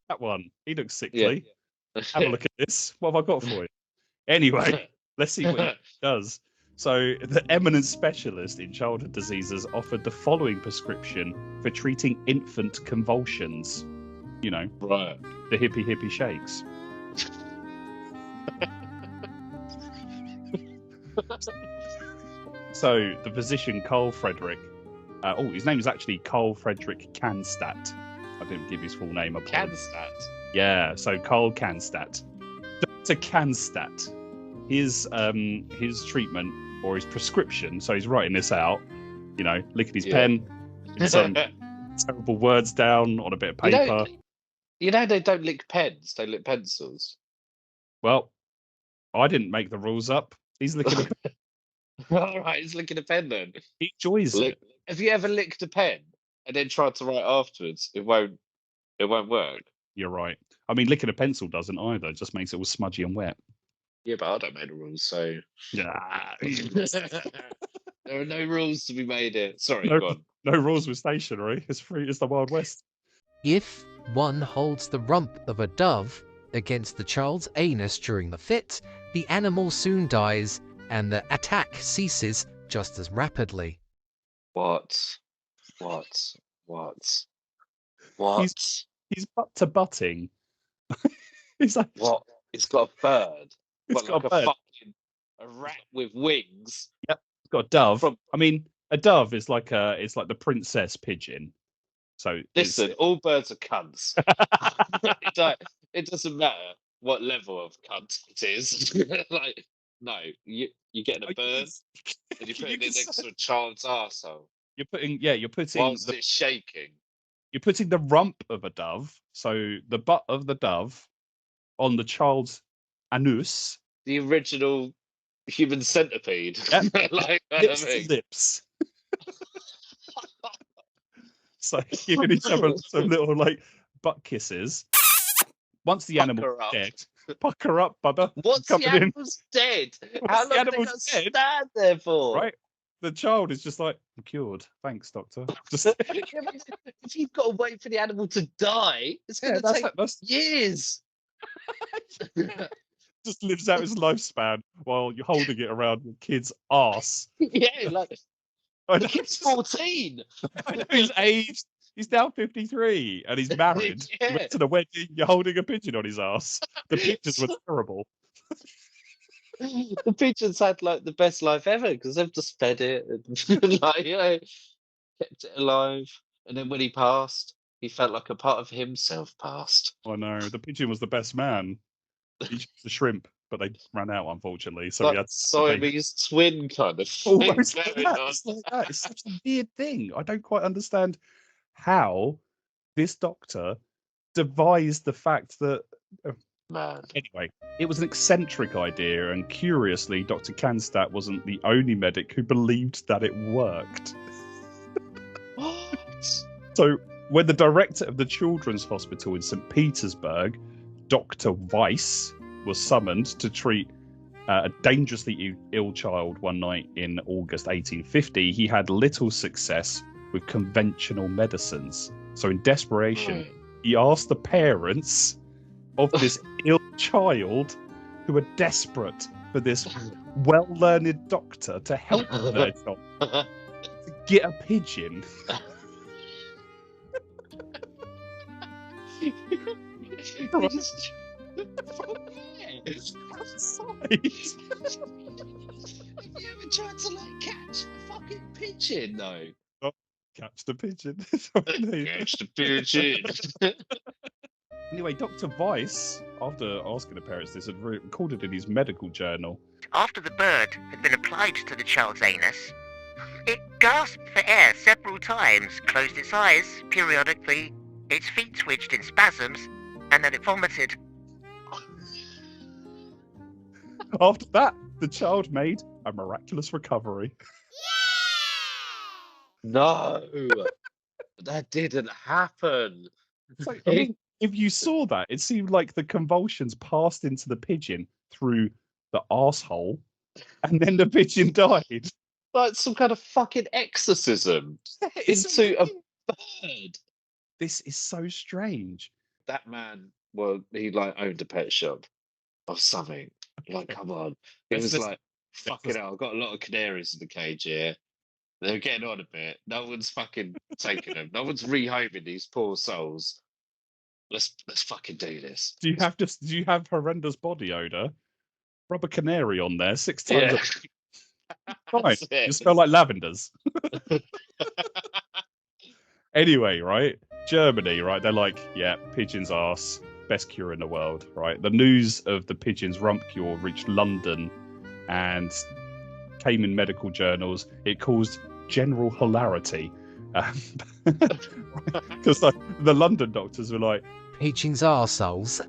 That one. He looks sickly. Have a look at this. What have I got for you? Anyway, let's see what he does. So, the eminent specialist in childhood diseases offered the following prescription for treating infant convulsions. You know, the hippie shakes. So, the physician Carl Friedrich, his name is actually Carl Friedrich Cannstatt. I didn't give his full name. Cannstatt? Yeah, so Carl Cannstatt. Dr. Cannstatt, his treatment or his prescription, so he's writing this out, licking his pen, some terrible words down on a bit of paper. You know they don't lick pens, they lick pencils. Well, I didn't make the rules up. He's licking a pen. All right, he's licking a pen then. He enjoys it. Have you ever licked a pen and then tried to write afterwards? It won't work. You're right. I mean, licking a pencil doesn't either. It just makes it all smudgy and wet. Yeah, but I don't make the rules, so... There are no rules to be made here. Sorry, go on. No rules with stationery. It's free. It's the Wild West. If one holds the rump of a dove against the child's anus during the fit, the animal soon dies and the attack ceases just as rapidly. What? He's butt to butting. He's like, what? It's got a bird. It's got a bird. A rat with wings. Yep. It's got a dove. I mean, a dove is like the princess pigeon. So listen, all birds are cunts. It doesn't matter what level of cunt it is. Like, no, you're getting a bird and you put it next to a child's arsehole. you're putting Whilst it's shaking. you're putting the rump of a dove, so the butt of the dove, on the child's anus. The original human centipede. Yep. Like that Lips I to mean. lips. So giving each other some little like butt kisses. Once the animal's Pucker up. dead, pucker up, Bubba. Once I'm the coming in. animal's dead, Once how the long are they animal's going to dead, stand there for? Right? The child is just like, I'm cured. Thanks, doctor. Just Yeah, but if you've got to wait for the animal to die, it's going to take years. just lives out his lifespan while you're holding it around the kid's arse. Yeah, like I the know, kid's 14. I know his age. He's now 53 and he's married. Yeah. He went to the wedding. You're holding a pigeon on his ass. The pictures were terrible. The pigeons had like the best life ever because they've just fed it and like, you know, kept it alive. And then when he passed, he felt like a part of himself passed. I know. The pigeon was the best man. He chose the shrimp, but they ran out, unfortunately. So Like we had Siamese twin kind of thing. almost like going that. on. It's like that. It's such a weird thing. I don't quite understand how this doctor devised the fact that. Man. Anyway, it was an eccentric idea, and curiously, Dr. Kanstadt wasn't the only medic who believed that it worked. What? So, when the director of the Children's Hospital in St. Petersburg, Dr. Weiss, was summoned to treat a dangerously ill child one night in August 1850, he had little success with conventional medicines. So, in desperation, he asked the parents of this ill child, who were desperate for this well-learned doctor to help their child, to get a pigeon. Have you ever tried to like catch a fucking pigeon though? Oh, catch the pigeon. Catch the pigeon. Anyway, Dr. Weiss, after asking the parents this, had recorded in his medical journal. After the bird had been applied to the child's anus, it gasped for air several times, closed its eyes periodically, its feet twitched in spasms, and then it vomited. After that, the child made a miraculous recovery. No, that didn't happen. So, I mean, if you saw that, it seemed like the convulsions passed into the pigeon through the arsehole, and then the pigeon died. Like some kind of fucking exorcism into a bird. This is so strange. That man, well, he like owned a pet shop or something. Like, come on. It was like, fucking hell, I've got a lot of canaries in the cage here. They're getting on a bit. No one's fucking taking them. No one's rehoming these poor souls. Let's fucking do this. Do you have horrendous body odor? Rub a canary on there 6 times. Yeah. Fine. You smell like lavenders. Anyway, right? Germany, right? They're like, yeah, pigeon's arse, best cure in the world, right? The news of the pigeon's rump cure reached London and came in medical journals. It caused general hilarity. Because the London doctors were like, pigeons arseholes.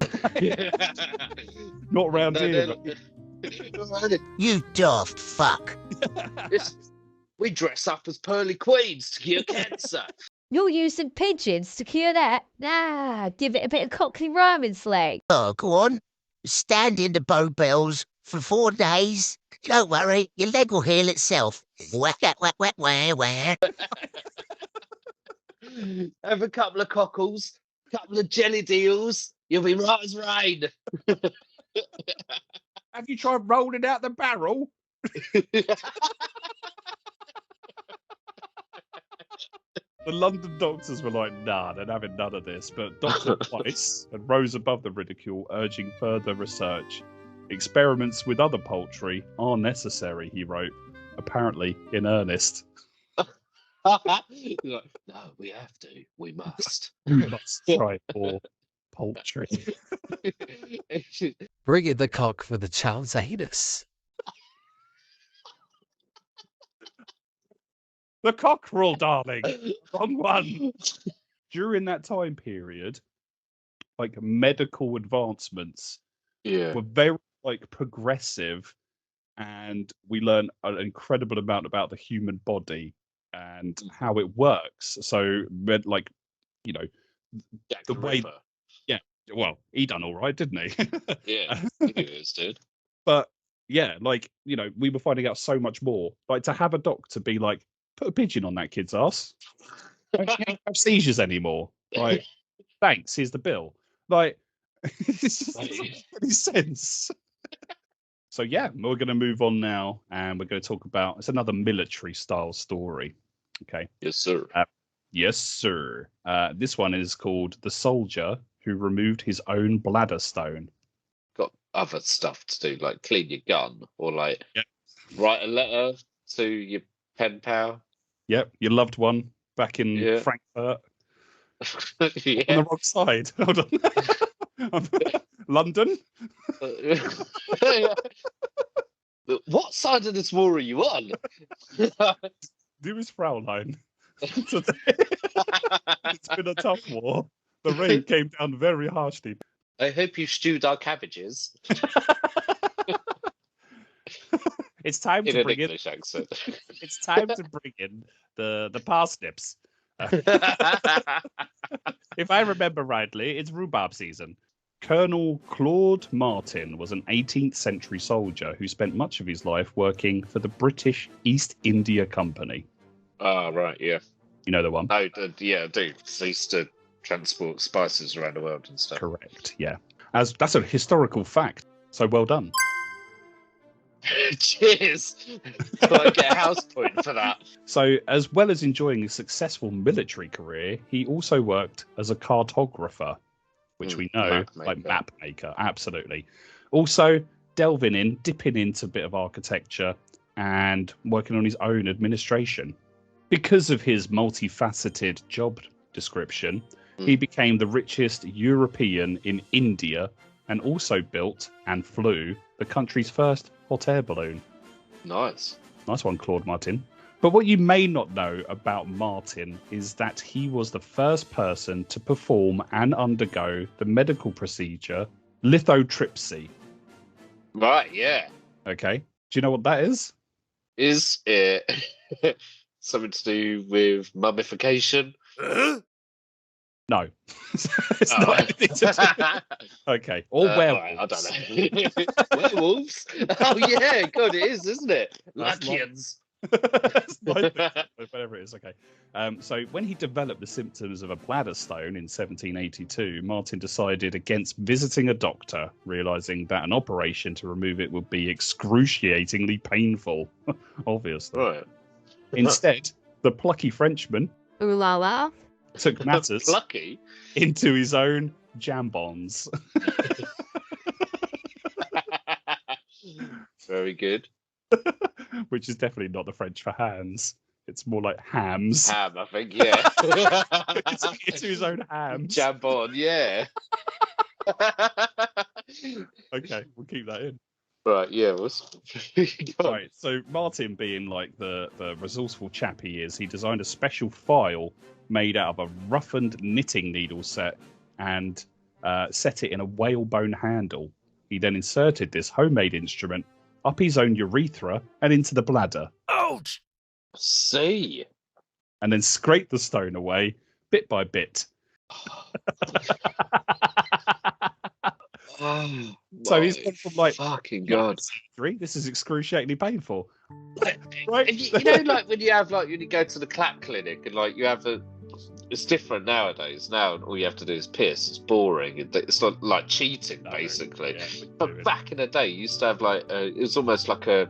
not round here. You daft fuck. We dress up as pearly queens to cure cancer. You're using pigeons to cure that? Nah, give it a bit of Cockney rhyming slang. Oh, go on. Stand in the bow bells for 4 days. Don't worry, your leg will heal itself. Whack, whack, whack, whack, whack, whack. Have a couple of cockles, couple of jelly deals. You'll be right as rain. Have you tried rolling out the barrel? The London doctors were like, nah, they're having none of this. But Dr. Weiss had rose above the ridicule, urging further research. Experiments with other poultry are necessary, he wrote, apparently in earnest. Like, no, we have to. We must. We must try more poultry. Bring in the cock for the child's anus. The cockerel, darling. Wrong one. During that time period, like medical advancements Yeah. were very like progressive, and we learned an incredible amount about the human body and how it works. So, like, you know, Jack the the way. Ripper. Yeah, well, he done all right, didn't he? Yeah, he is, dude. But yeah, like, we were finding out so much more. Like, to have a doctor be like, put a pigeon on that kid's ass. You don't have seizures anymore. Like, thanks, here's the bill. Like, it just doesn't make any sense. So yeah, we're going to move on now, and we're going to talk about, it's another military style story. Okay. Yes, sir. Yes, sir. This one is called The Soldier Who Removed His Own Bladder Stone. Got other stuff to do, like clean your gun or like Yep. write a letter to your pen pal. Yep, your loved one back in Frankfurt. Yeah. On the wrong side. Hold on. London? What side of this war are you on? Dearest Fraulein, today it's been a tough war. The rain came down very harshly. I hope you stewed our cabbages. It's time In to an bring English accent. It's time to bring in the parsnips. If I remember rightly, it's rhubarb season. Colonel Claude Martin was an 18th century soldier who spent much of his life working for the British East India Company. Ah, right, yeah. You know the one? Oh, yeah, I do. They used to transport spices around the world and stuff. Correct, yeah. That's a historical fact, so well done. Cheers! I get a house point for that. So, as well as enjoying a successful military career, he also worked as a cartographer, which we know, like map maker, absolutely. Also, dipping into a bit of architecture and working on his own administration. Because of his multifaceted job description, he became the richest European in India and also built and flew the country's first hot air balloon. Nice. Nice one, Claude Martin. But what you may not know about Martin is that he was the first person to perform and undergo the medical procedure lithotripsy. Right, yeah. Okay. Do you know what that is? Is it something to do with mummification? No. It's not anything to do. Okay. Or werewolves. I don't know. Werewolves? Oh, yeah. God, it is, isn't it? Luckians. Whatever it is, okay. So when he developed the symptoms of a bladder stone in 1782, Martin decided against visiting a doctor, realizing that an operation to remove it would be excruciatingly painful. Obviously. Right. Instead, the plucky Frenchman Ooh la la. took matters Plucky? into his own jambons. Very good. Which is definitely not the French for hands. It's more like hams. Ham, I think, yeah. Into his own hams. Jambon, yeah. Okay, we'll keep that in. Right, yeah. Right, so Martin, being like the resourceful chap he is, he designed a special file made out of a roughened knitting needle set and set it in a whalebone handle. He then inserted this homemade instrument up his own urethra and into the bladder. Ouch! See? And then scraped the stone away, bit by bit. Oh, So he's gone from like, fucking God. This is excruciatingly painful. Right. You know, like when you have, like, when you go to the clap clinic and, like, you have it's different nowadays. Now all you have to do is piss. It's boring. It's not like cheating, basically. Yeah, but back in the day, you used to have like it was almost like a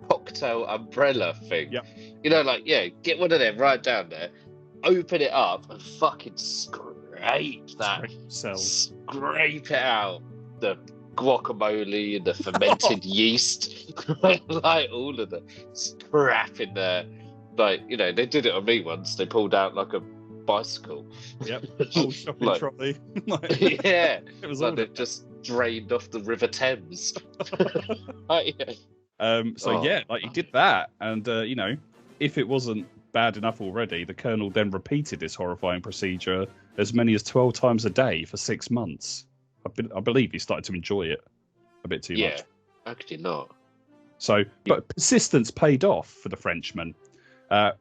cocktail umbrella thing. Yep. You know, like, yeah, get one of them right down there, open it up, and fucking scrape that. Scrape it out. The guacamole and the fermented yeast, like all of the crap in there. Like, you know, they did it on me once. They pulled out like a bicycle. Yep. Whole shopping Like, trolley. Yeah. It was like they just drained off the River Thames. Like, yeah. So yeah, like he did that, and you know, if it wasn't bad enough already, the colonel then repeated this horrifying procedure as many as 12 times a day for 6 months. I believe he started to enjoy it a bit too much. How could you not? So, but persistence paid off for the Frenchman.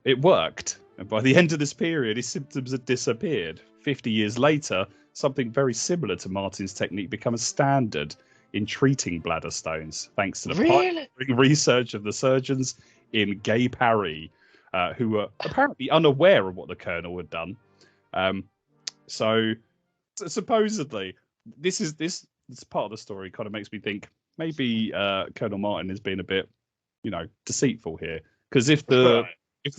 It worked. And by the end of this period, his symptoms had disappeared. 50 years later, something very similar to Martin's technique became a standard in treating bladder stones, thanks to the pioneering research of the surgeons in Gay Paris, who were apparently unaware of what the colonel had done. So supposedly, this part of the story kind of makes me think maybe Colonel Martin is being a bit, deceitful here. Because if the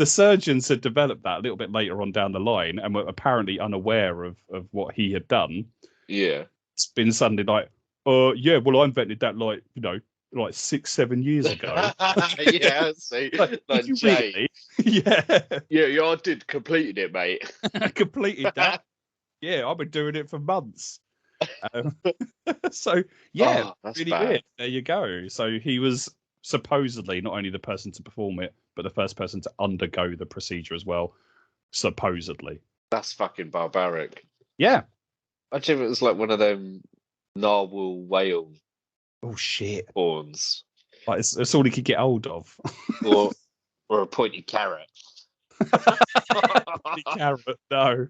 surgeons had developed that a little bit later on down the line and were apparently unaware of what he had done, it's been suddenly like, well, I invented that like 6-7 years ago. Yeah, see, like Jay. Really? Yeah, I did completed it, mate. I completed that. Yeah, I've been doing it for months. So yeah, that's really bad. weird. There you go. So he was supposedly not only the person to perform it, but the first person to undergo the procedure as well. Supposedly. That's fucking barbaric. Yeah. Imagine if it was like one of them narwhal whale Oh shit. horns, Like it's all he could get hold of. or a pointy carrot. Carrot, no.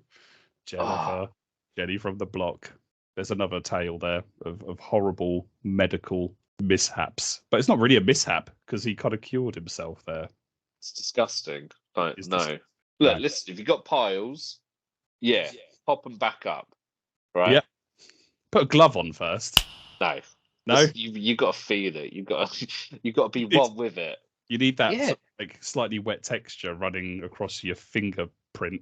Jennifer. Jenny from the block. There's another tale there of horrible medical mishaps. But it's not really a mishap because he kind of cured himself there. It's disgusting. Like, It's no. disgusting. Look, No. listen, if you've got piles, pop them back up. Right? Yeah. Put a glove on first. No. No? Listen, you got to feel it. You got to be one with it. You need that Yeah. like slightly wet texture running across your fingerprint.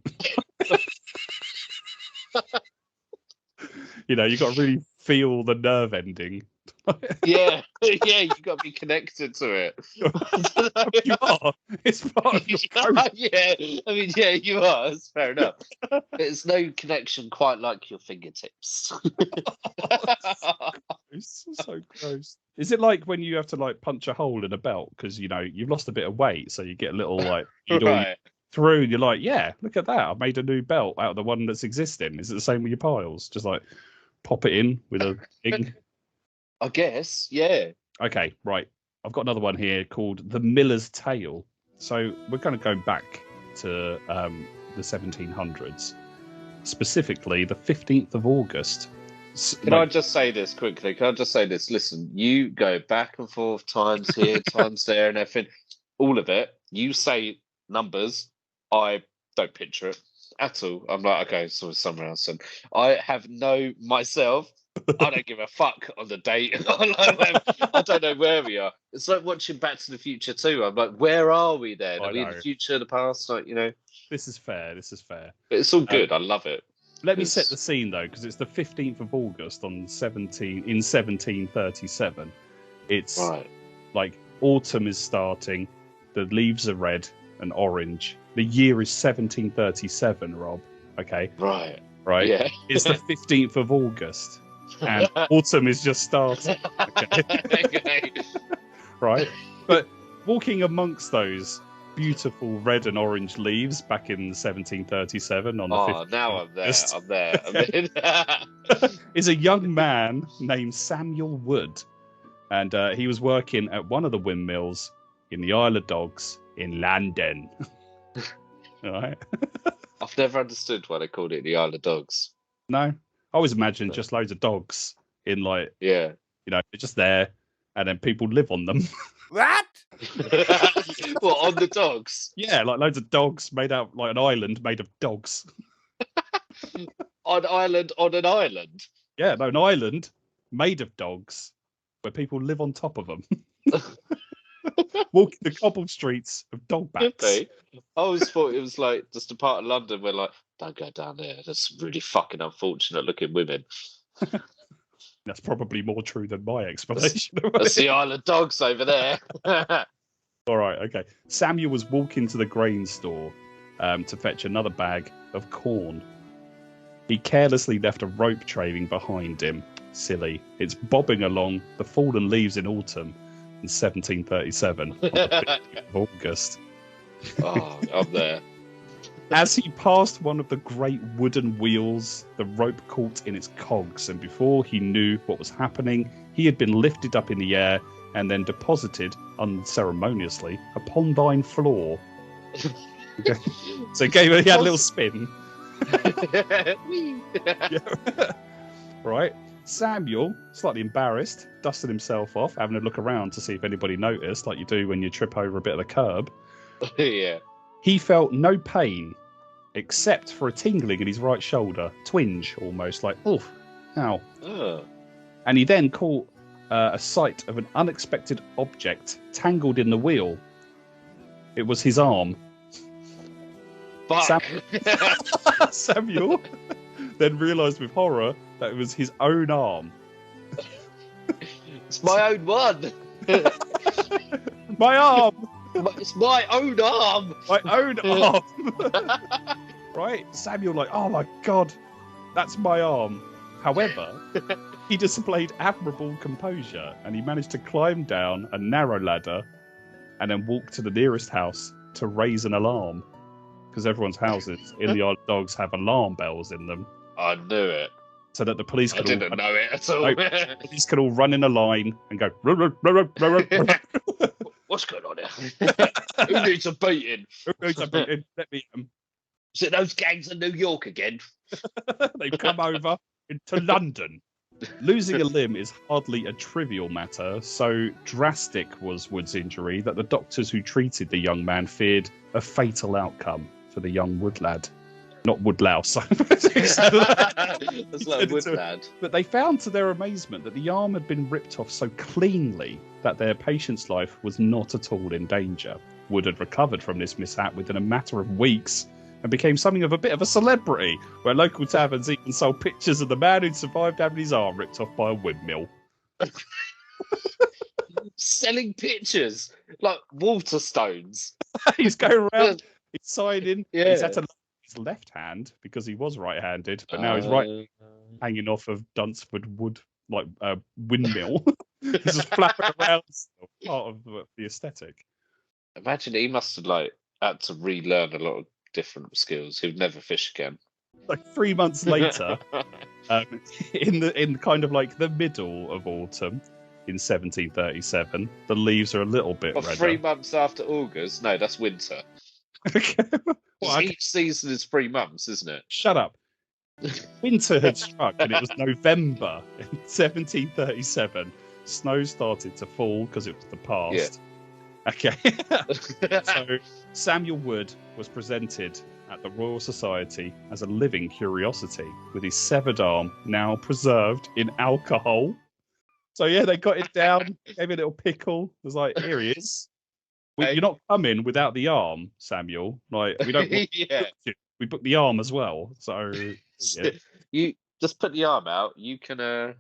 You got to really feel the nerve ending. Yeah, you got to be connected to it. You are. It's part of your process. Yeah, you are. That's fair enough. There's no connection quite like your fingertips. It's so gross. Is it like when you have to like punch a hole in a belt because you've lost a bit of weight, so you get a little like Right. through, and you're like, yeah, look at that, I made a new belt out of the one that's existing. Is it the same with your piles? Just like pop it in with a thing. I guess, yeah. Okay, right. I've got another one here called The Miller's Tale. So we're going to go back to the 1700s, specifically the 15th of August. Can I just say this quickly? Listen, you go back and forth, times here, times there, and everything. All of it. You say numbers. I don't picture it at all. I'm like, okay, so it's somewhere else. And I have myself. I don't give a fuck on the date. I don't know where we are. It's like watching Back to the Future too. I'm like, where are we then? Are we in the future, the past? Like, This is fair. But it's all good. I love it. Let me set the scene though, because it's the 15th of August in 1737. It's like autumn is starting. The leaves are red and orange. The year is 1737, Rob. Okay. Right. Yeah. It's the 15th of August. And autumn is just starting. Okay. Right. But walking amongst those beautiful red and orange leaves back in 1737 on the 15th now of I'm there. August, I'm there. is a young man named Samuel Wood. And he was working at one of the windmills in the Isle of Dogs in London. All right. I've never understood why they called it the Isle of Dogs. No, I always imagined just loads of dogs in like, Yeah. they're just there and then people live on them. What? What, on the dogs? Yeah, like loads of dogs made out like an island made of dogs. On an island? Yeah, no, an island made of dogs where people live on top of them. Walking the cobbled streets of dog Could backs. be. I always thought it was like just a part of London where like, don't go down there. There's really fucking unfortunate looking women. That's probably more true than my explanation. That's the Isle of Dogs over there. All right, okay. Samuel was walking to the grain store to fetch another bag of corn. He carelessly left a rope trailing behind him. Silly. It's bobbing along the fallen leaves in autumn in 1737 on the 15th of August. Oh, up there. As he passed one of the great wooden wheels, the rope caught in its cogs, and before he knew what was happening, he had been lifted up in the air and then deposited unceremoniously upon thine floor. Okay. So he had a little spin. Right. Samuel, slightly embarrassed, dusted himself off, having a look around to see if anybody noticed, like you do when you trip over a bit of the curb. Yeah. He felt no pain, except for a tingling in his right shoulder, twinge almost, like, oof, ow. And he then caught a sight of an unexpected object tangled in the wheel. It was his arm. Fuck. Samuel then realised with horror that it was his own arm. It's my own one. My arm! It's my own arm. My own arm! Right? Samuel, like, oh my god, that's my arm. However, he displayed admirable composure and he managed to climb down a narrow ladder and then walk to the nearest house to raise an alarm. Because everyone's houses in the Isle of Dogs have alarm bells in them. I knew it. So that the police could I didn't know it at all. The police could all run in a line and go, ruh, ruh, ruh, ruh, ruh, ruh. What's going on here? Who needs a beating? Who needs a beating? Let me Is it those gangs in New York again? They've come over into London. Losing a limb is hardly a trivial matter. So drastic was Wood's injury that the doctors who treated the young man feared a fatal outcome for the young wood lad. Not woodlouse. That's like wood lad. But they found to their amazement that the arm had been ripped off so cleanly that their patient's life was not at all in danger. Wood had recovered from this mishap within a matter of weeks and became something of a bit of a celebrity, where local taverns even sold pictures of the man who'd survived having his arm ripped off by a windmill. Selling pictures like water stones. He's going around, he's signing. Yeah. He's had to his left hand because he was right-handed, but now he's right hanging off of Dunsford wood, like a windmill. He's just flapping around, still, part of the aesthetic. Imagine he must have had to relearn a lot of different skills. He'd never fish again. Like 3 months later, in kind of like the middle of autumn in 1737, the leaves are a little bit redder. 3 months after August? No, that's winter. Okay. Well, Each season is 3 months, isn't it? Shut up. Winter had struck and it was November in 1737. Snow started to fall because it was the past. Yeah. Okay. So Samuel Wood was presented at the Royal Society as a living curiosity with his severed arm now preserved in alcohol. So yeah, they got it down, gave it a little pickle. It was like, here he is. You're not coming without the arm, Samuel. Like we don't. We booked the arm as well. So yeah. You just put the arm out. You can go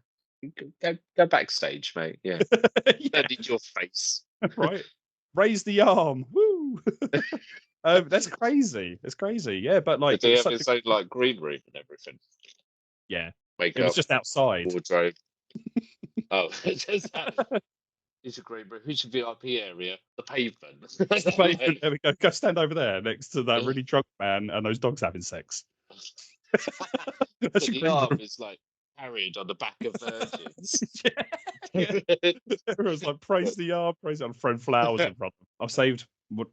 backstage, mate. Yeah, don't need your face. Right, raise the arm. Woo! That's crazy. It's crazy. Yeah, but like they have its own like green room and everything. Yeah, Makeup, it was just outside. Wardrobe. Oh, it's a green room. Who's your VIP area? The pavement. The pavement. There we go. Go stand over there next to that really drunk man and those dogs having sex. That's the arm is like carried on the back of virgins. Yeah. Everyone's like, praise the arm, praise it, and throwing flowers in front of them. I've saved what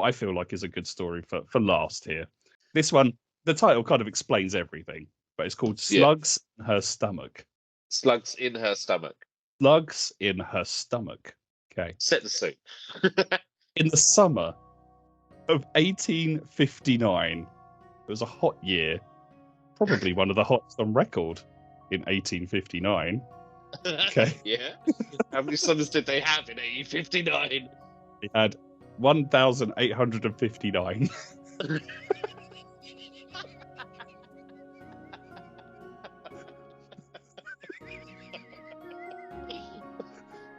I feel like is a good story for last here. This one, the title kind of explains everything, but it's called Slugs in Her Stomach. Slugs in her stomach. Slugs in her stomach. Okay. Set the scene. In the summer of 1859, it was a hot year, probably one of the hottest on record in 1859. Okay. Yeah. How many summers did they have in 1859? They had 1,859.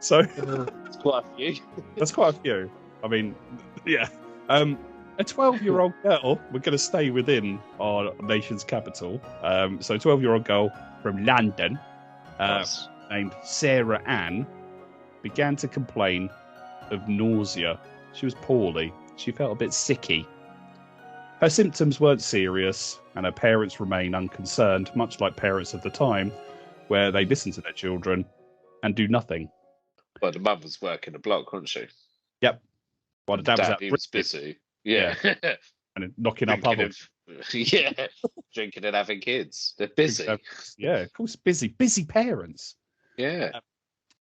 So that's quite a few. That's quite a few. I mean, yeah. A 12-year-old girl, we're going to stay within our nation's capital. So a 12-year-old girl from London, named Sarah Ann, began to complain of nausea. She was poorly. She felt a bit sicky. Her symptoms weren't serious, and her parents remain unconcerned, much like parents of the time, where they listen to their children and do nothing. Well, the mum was working the block, wasn't she? Yep. While the dad was out he was busy. Yeah. and knocking up others. Yeah. Drinking and having kids. They're busy. Yeah, of course, busy parents. Yeah.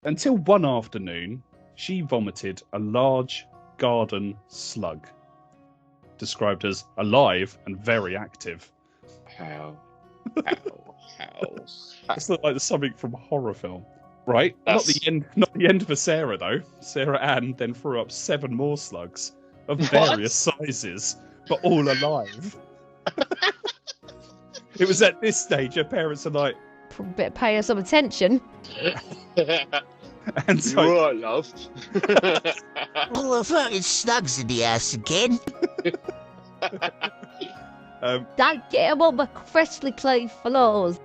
Until one afternoon, she vomited a large garden slug, described as alive and very active. How? This looked like something from a horror film. Right? Not the end for Sarah, though. Sarah Ann then threw up 7 more slugs of various sizes, but all alive. It was at this stage her parents are like, Better pay her some attention. and so, You're right, love. Oh, I thought it's Slugs in the house again. Don't get him on my freshly cleaned floors.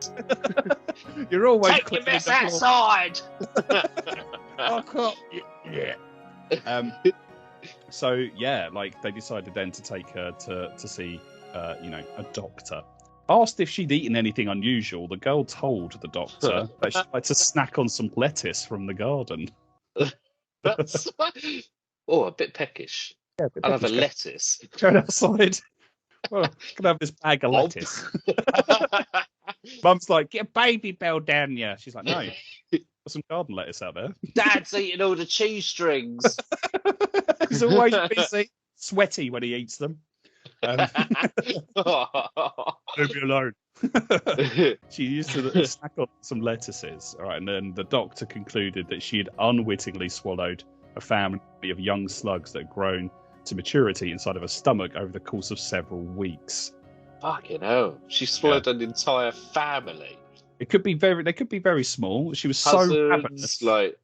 you're always Take your cleaning mess the floor. outside. I can't. Yeah. So yeah, like they decided then to take her to see, a doctor. Asked if she'd eaten anything unusual, the girl told the doctor that she'd like to snack on some lettuce from the garden. That's a bit peckish. Yeah, I'll have a lettuce. Going outside. Well, can I have this bag of lettuce? Mum's like, get a baby bell down here. She's like, no. Got some garden lettuce out there. Dad's eating all the cheese strings. He's always busy, sweaty when he eats them. Leave me alone. She used to snack on some lettuces, all right, and then the doctor concluded that she had unwittingly swallowed a family of young slugs that had grown to maturity inside of her stomach over the course of several weeks. Fucking hell! She swallowed an entire family. They could be very small. She was Cousins, so ravenous. like,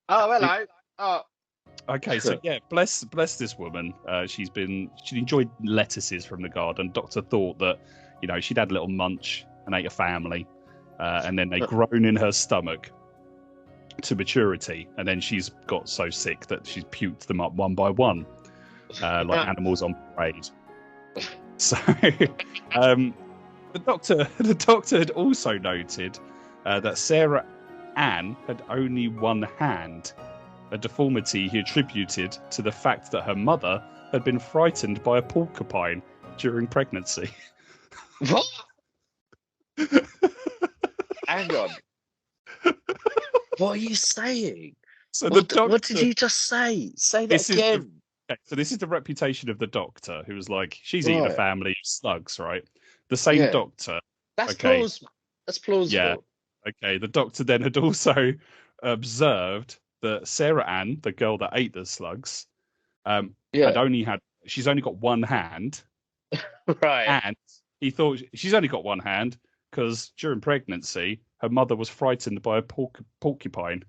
oh hello, oh. Okay, so yeah, bless this woman. She enjoyed lettuces from the garden. Doctor thought that, she'd had a little munch and ate a family, and then they'd grown in her stomach to maturity, and then she's got so sick that she's puked them up one by one, like animals on parade. So, the doctor had also noted that Sarah Ann had only one hand. A deformity he attributed to the fact that her mother had been frightened by a porcupine during pregnancy. What? Hang on. What are you saying? So what did you just say? Say that again. So this is the reputation of the doctor, who was like, she's eating a family of slugs, right? The same doctor. That's plausible. That's plausible. Yeah. Okay. The doctor then had also observed that Sarah Ann, the girl that ate the slugs, she's only got one hand. Right. And he thought she's only got one hand because during pregnancy, her mother was frightened by a porcupine.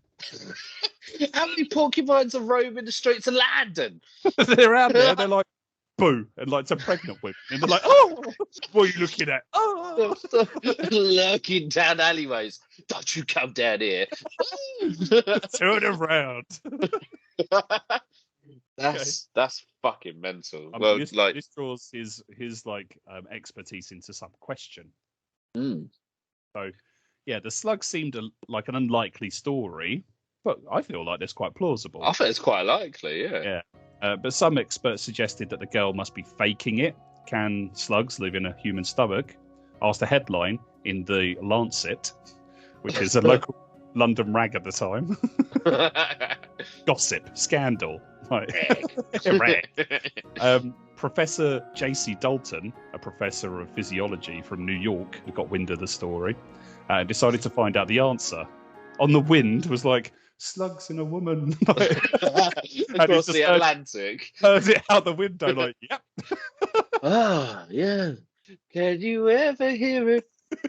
How many porcupines are roaming the streets of London? They're out there, they're like, boo, and like to pregnant women. And they're like, oh, what are you looking at? Oh, lurking down alleyways. Don't you come down here. turn around. That's fucking mental. I mean, this draws his expertise into some question. So, yeah, the slug seemed like an unlikely story, but I feel like it's quite plausible. I think it's quite likely, yeah. But some experts suggested that the girl must be faking it. Can slugs live in a human stomach? Asked a headline in the Lancet, which is a local London rag at the time. Gossip, scandal. Professor J.C. Dalton, a professor of physiology from New York, who got wind of the story, decided to find out the answer. On the wind was like, slugs in a woman. Across the Atlantic. Heard it out the window, like, yep. Yeah. Can you ever hear it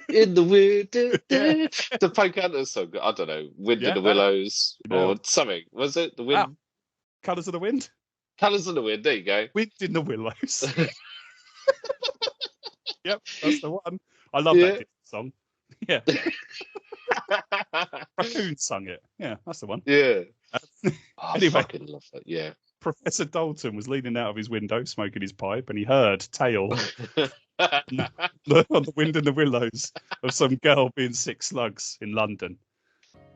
in the wind? The Pocahontas song. I don't know. Wind in the Willows or something. Was it the wind? Colours of the Wind? Colours of the Wind. There you go. Wind in the Willows. Yep, that's the one. I love that song. Yeah. Raccoon sung it. Yeah, that's the one. Yeah. Anyway, I fucking love that. Yeah. Professor Dalton was leaning out of his window, smoking his pipe, and he heard tale on the wind and the willows of some girl being sick slugs in London.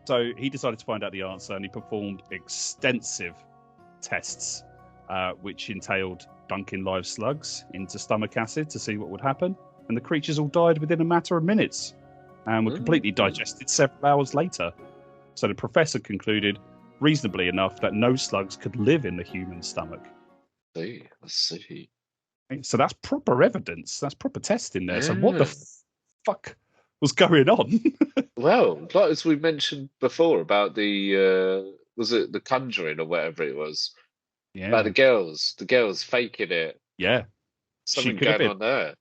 So he decided to find out the answer, and he performed extensive tests, which entailed dunking live slugs into stomach acid to see what would happen. And the creatures all died within a matter of minutes and were completely digested several hours later. So the professor concluded, reasonably enough, that no slugs could live in the human stomach. I see. So that's proper evidence. That's proper testing there. So what the fuck was going on? Well, like as we mentioned before about the was it the Conjuring or whatever it was? Yeah. About the girls faking it. Yeah. Something going on there.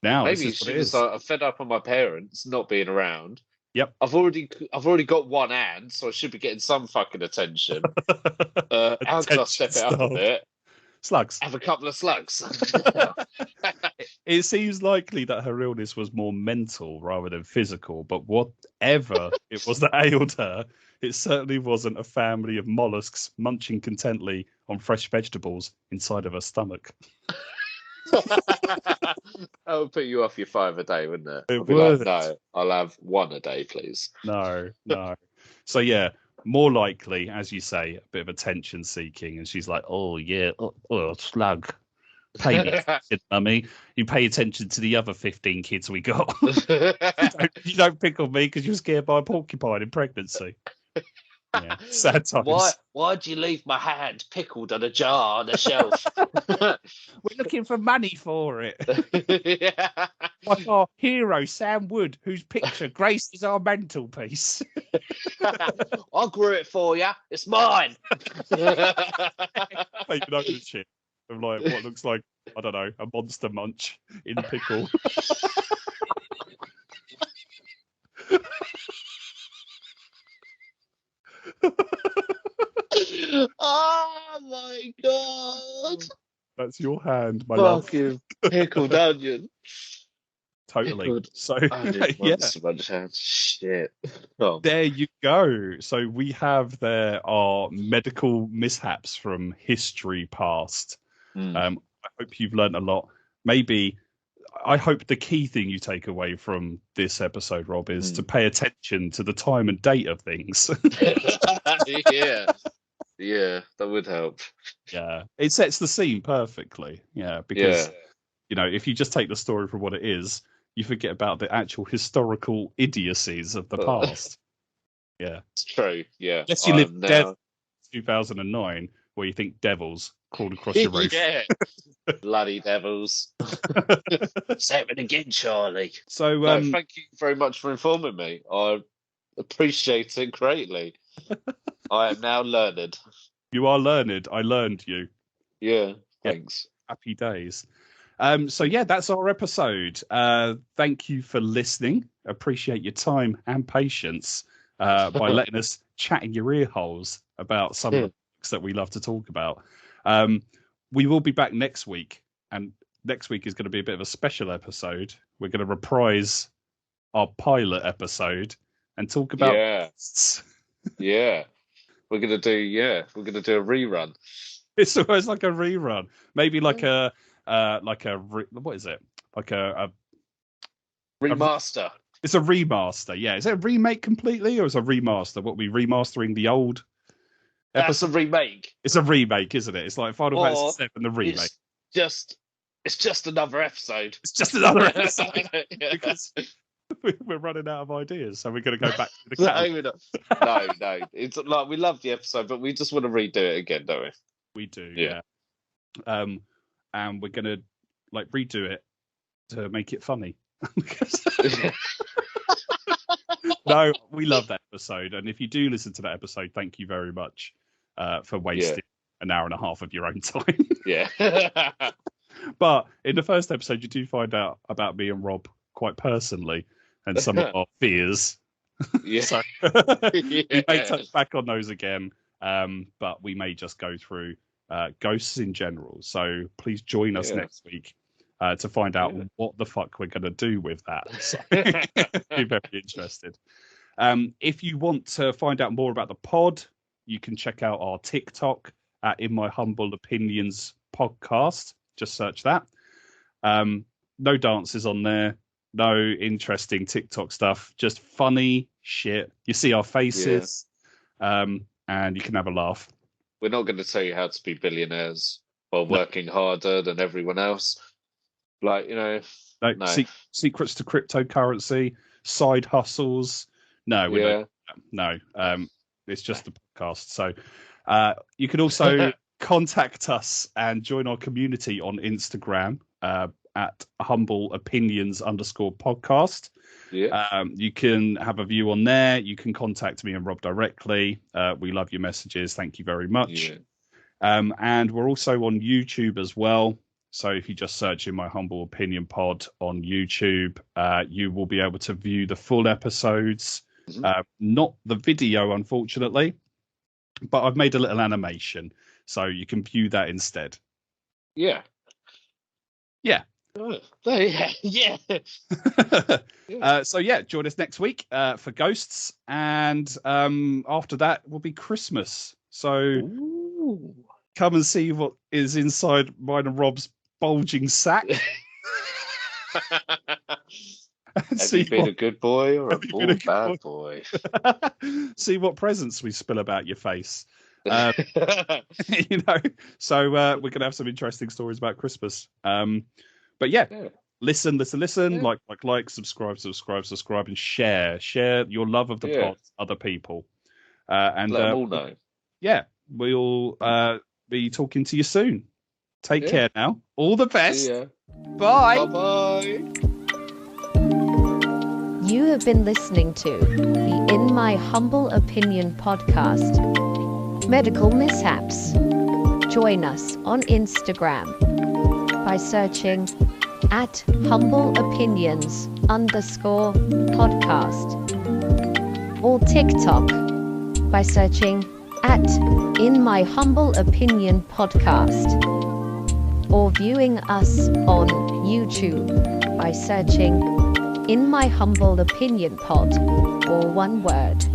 Now, maybe she was like, I'm fed up on my parents not being around. Yep. I've already got one hand, so I should be getting some fucking attention. How can I step it up a bit? Slugs. Have a couple of slugs. It seems likely that her illness was more mental rather than physical, but whatever it was that ailed her, it certainly wasn't a family of mollusks munching contently on fresh vegetables inside of her stomach. That would put you off your 5 a day, wouldn't it? It would. No, I'll have 1 a day, please. No. So yeah, more likely, as you say, a bit of attention seeking, and she's like, "Oh yeah, slug, pay me attention, mummy. You pay attention to the other 15 kids we got. you don't pick on me because you're scared by a porcupine in pregnancy." Yeah, sad times. Why'd you leave my hand pickled on a jar on a shelf? We're looking for money for it. Yeah. Like our hero, Sam Wood, whose picture graces our mantelpiece. I grew it for you. It's mine. Taking ownership of like what looks like, I don't know, a monster munch in pickle. Oh my god! That's your hand, my Fucking love. pickled onion. Totally. Pickled So yeah, shit. Oh. There you go. So we have there our medical mishaps from history past. I hope you've learned a lot. I hope the key thing you take away from this episode, Rob, is to pay attention to the time and date of things. Yeah, that would help. Yeah, it sets the scene perfectly. Yeah, because if you just take the story for what it is, you forget about the actual historical idiocies of the past. Yeah, it's true. Yeah, unless you live in 2009, where you think devils crawled across your roof. Yeah, bloody devils. Say it again, Charlie. So, thank you very much for informing me. I appreciate it greatly. I am now learned. You are learned. I learned you. Yeah, thanks. Happy days. So yeah, that's our episode. Thank you for listening. Appreciate your time and patience by letting us chat in your ear holes about some of the books that we love to talk about. We will be back next week, and next week is going to be a bit of a special episode. We're going to reprise our pilot episode and talk about Yeah, we're gonna do a rerun. It's almost like a rerun, maybe like what is it? Like a remaster. It's a remaster. Yeah, is it a remake completely, or is it a remaster? What we remastering the old? That's a remake. It's a remake, isn't it? It's like Final Fantasy VII, the remake. It's just another episode. It's just another episode because we're running out of ideas, so we're going to go back to the No. It's like we love the episode, but we just want to redo it again, don't we? We do, yeah. And we're going to redo it to make it funny. No, we love that episode, and if you do listen to that episode, thank you very much for wasting an hour and a half of your own time. Yeah. But in the first episode, you do find out about me and Rob quite personally and some of our fears. Yeah. So we may touch back on those again, but we may just go through ghosts in general. So please join us next week to find out what the fuck we're going to do with that. So be very interested. If you want to find out more about the pod, you can check out our TikTok at In My Humble Opinions podcast. Just search that. No dances on there. No interesting TikTok stuff. Just funny shit. You see our faces, and you can have a laugh. We're not going to tell you how to be billionaires while working harder than everyone else. Like, no. Secrets to cryptocurrency, side hustles. No, we don't. No. It's just the podcast. So you can also contact us and join our community on Instagram at humbleopinions_podcast. You can have a view on there. You can contact me and Rob directly. We love your messages. Thank you very much. And we're also on YouTube as well. So if you just search In My Humble Opinion Pod on YouTube, you will be able to view the full episodes. Not the video, unfortunately, but I've made a little animation, so you can view that instead. Yeah. So join us next week for Ghosts, and after that will be Christmas. So come and see what is inside mine and Rob's bulging sack. Have you been a good boy or a bad boy? See what presents we spill about your face. So we're gonna have some interesting stories about Christmas. But listen, like, subscribe, and share your love of the pod with other people, and let them all know. We'll be talking to you soon. Take care now. All the best. Bye. Bye. You have been listening to the In My Humble Opinion podcast, Medical Mishaps. Join us on Instagram by searching at humbleopinions_podcast, or TikTok by searching at In My Humble Opinion podcast, or viewing us on YouTube by searching In My Humble Opinion Pod, or one word.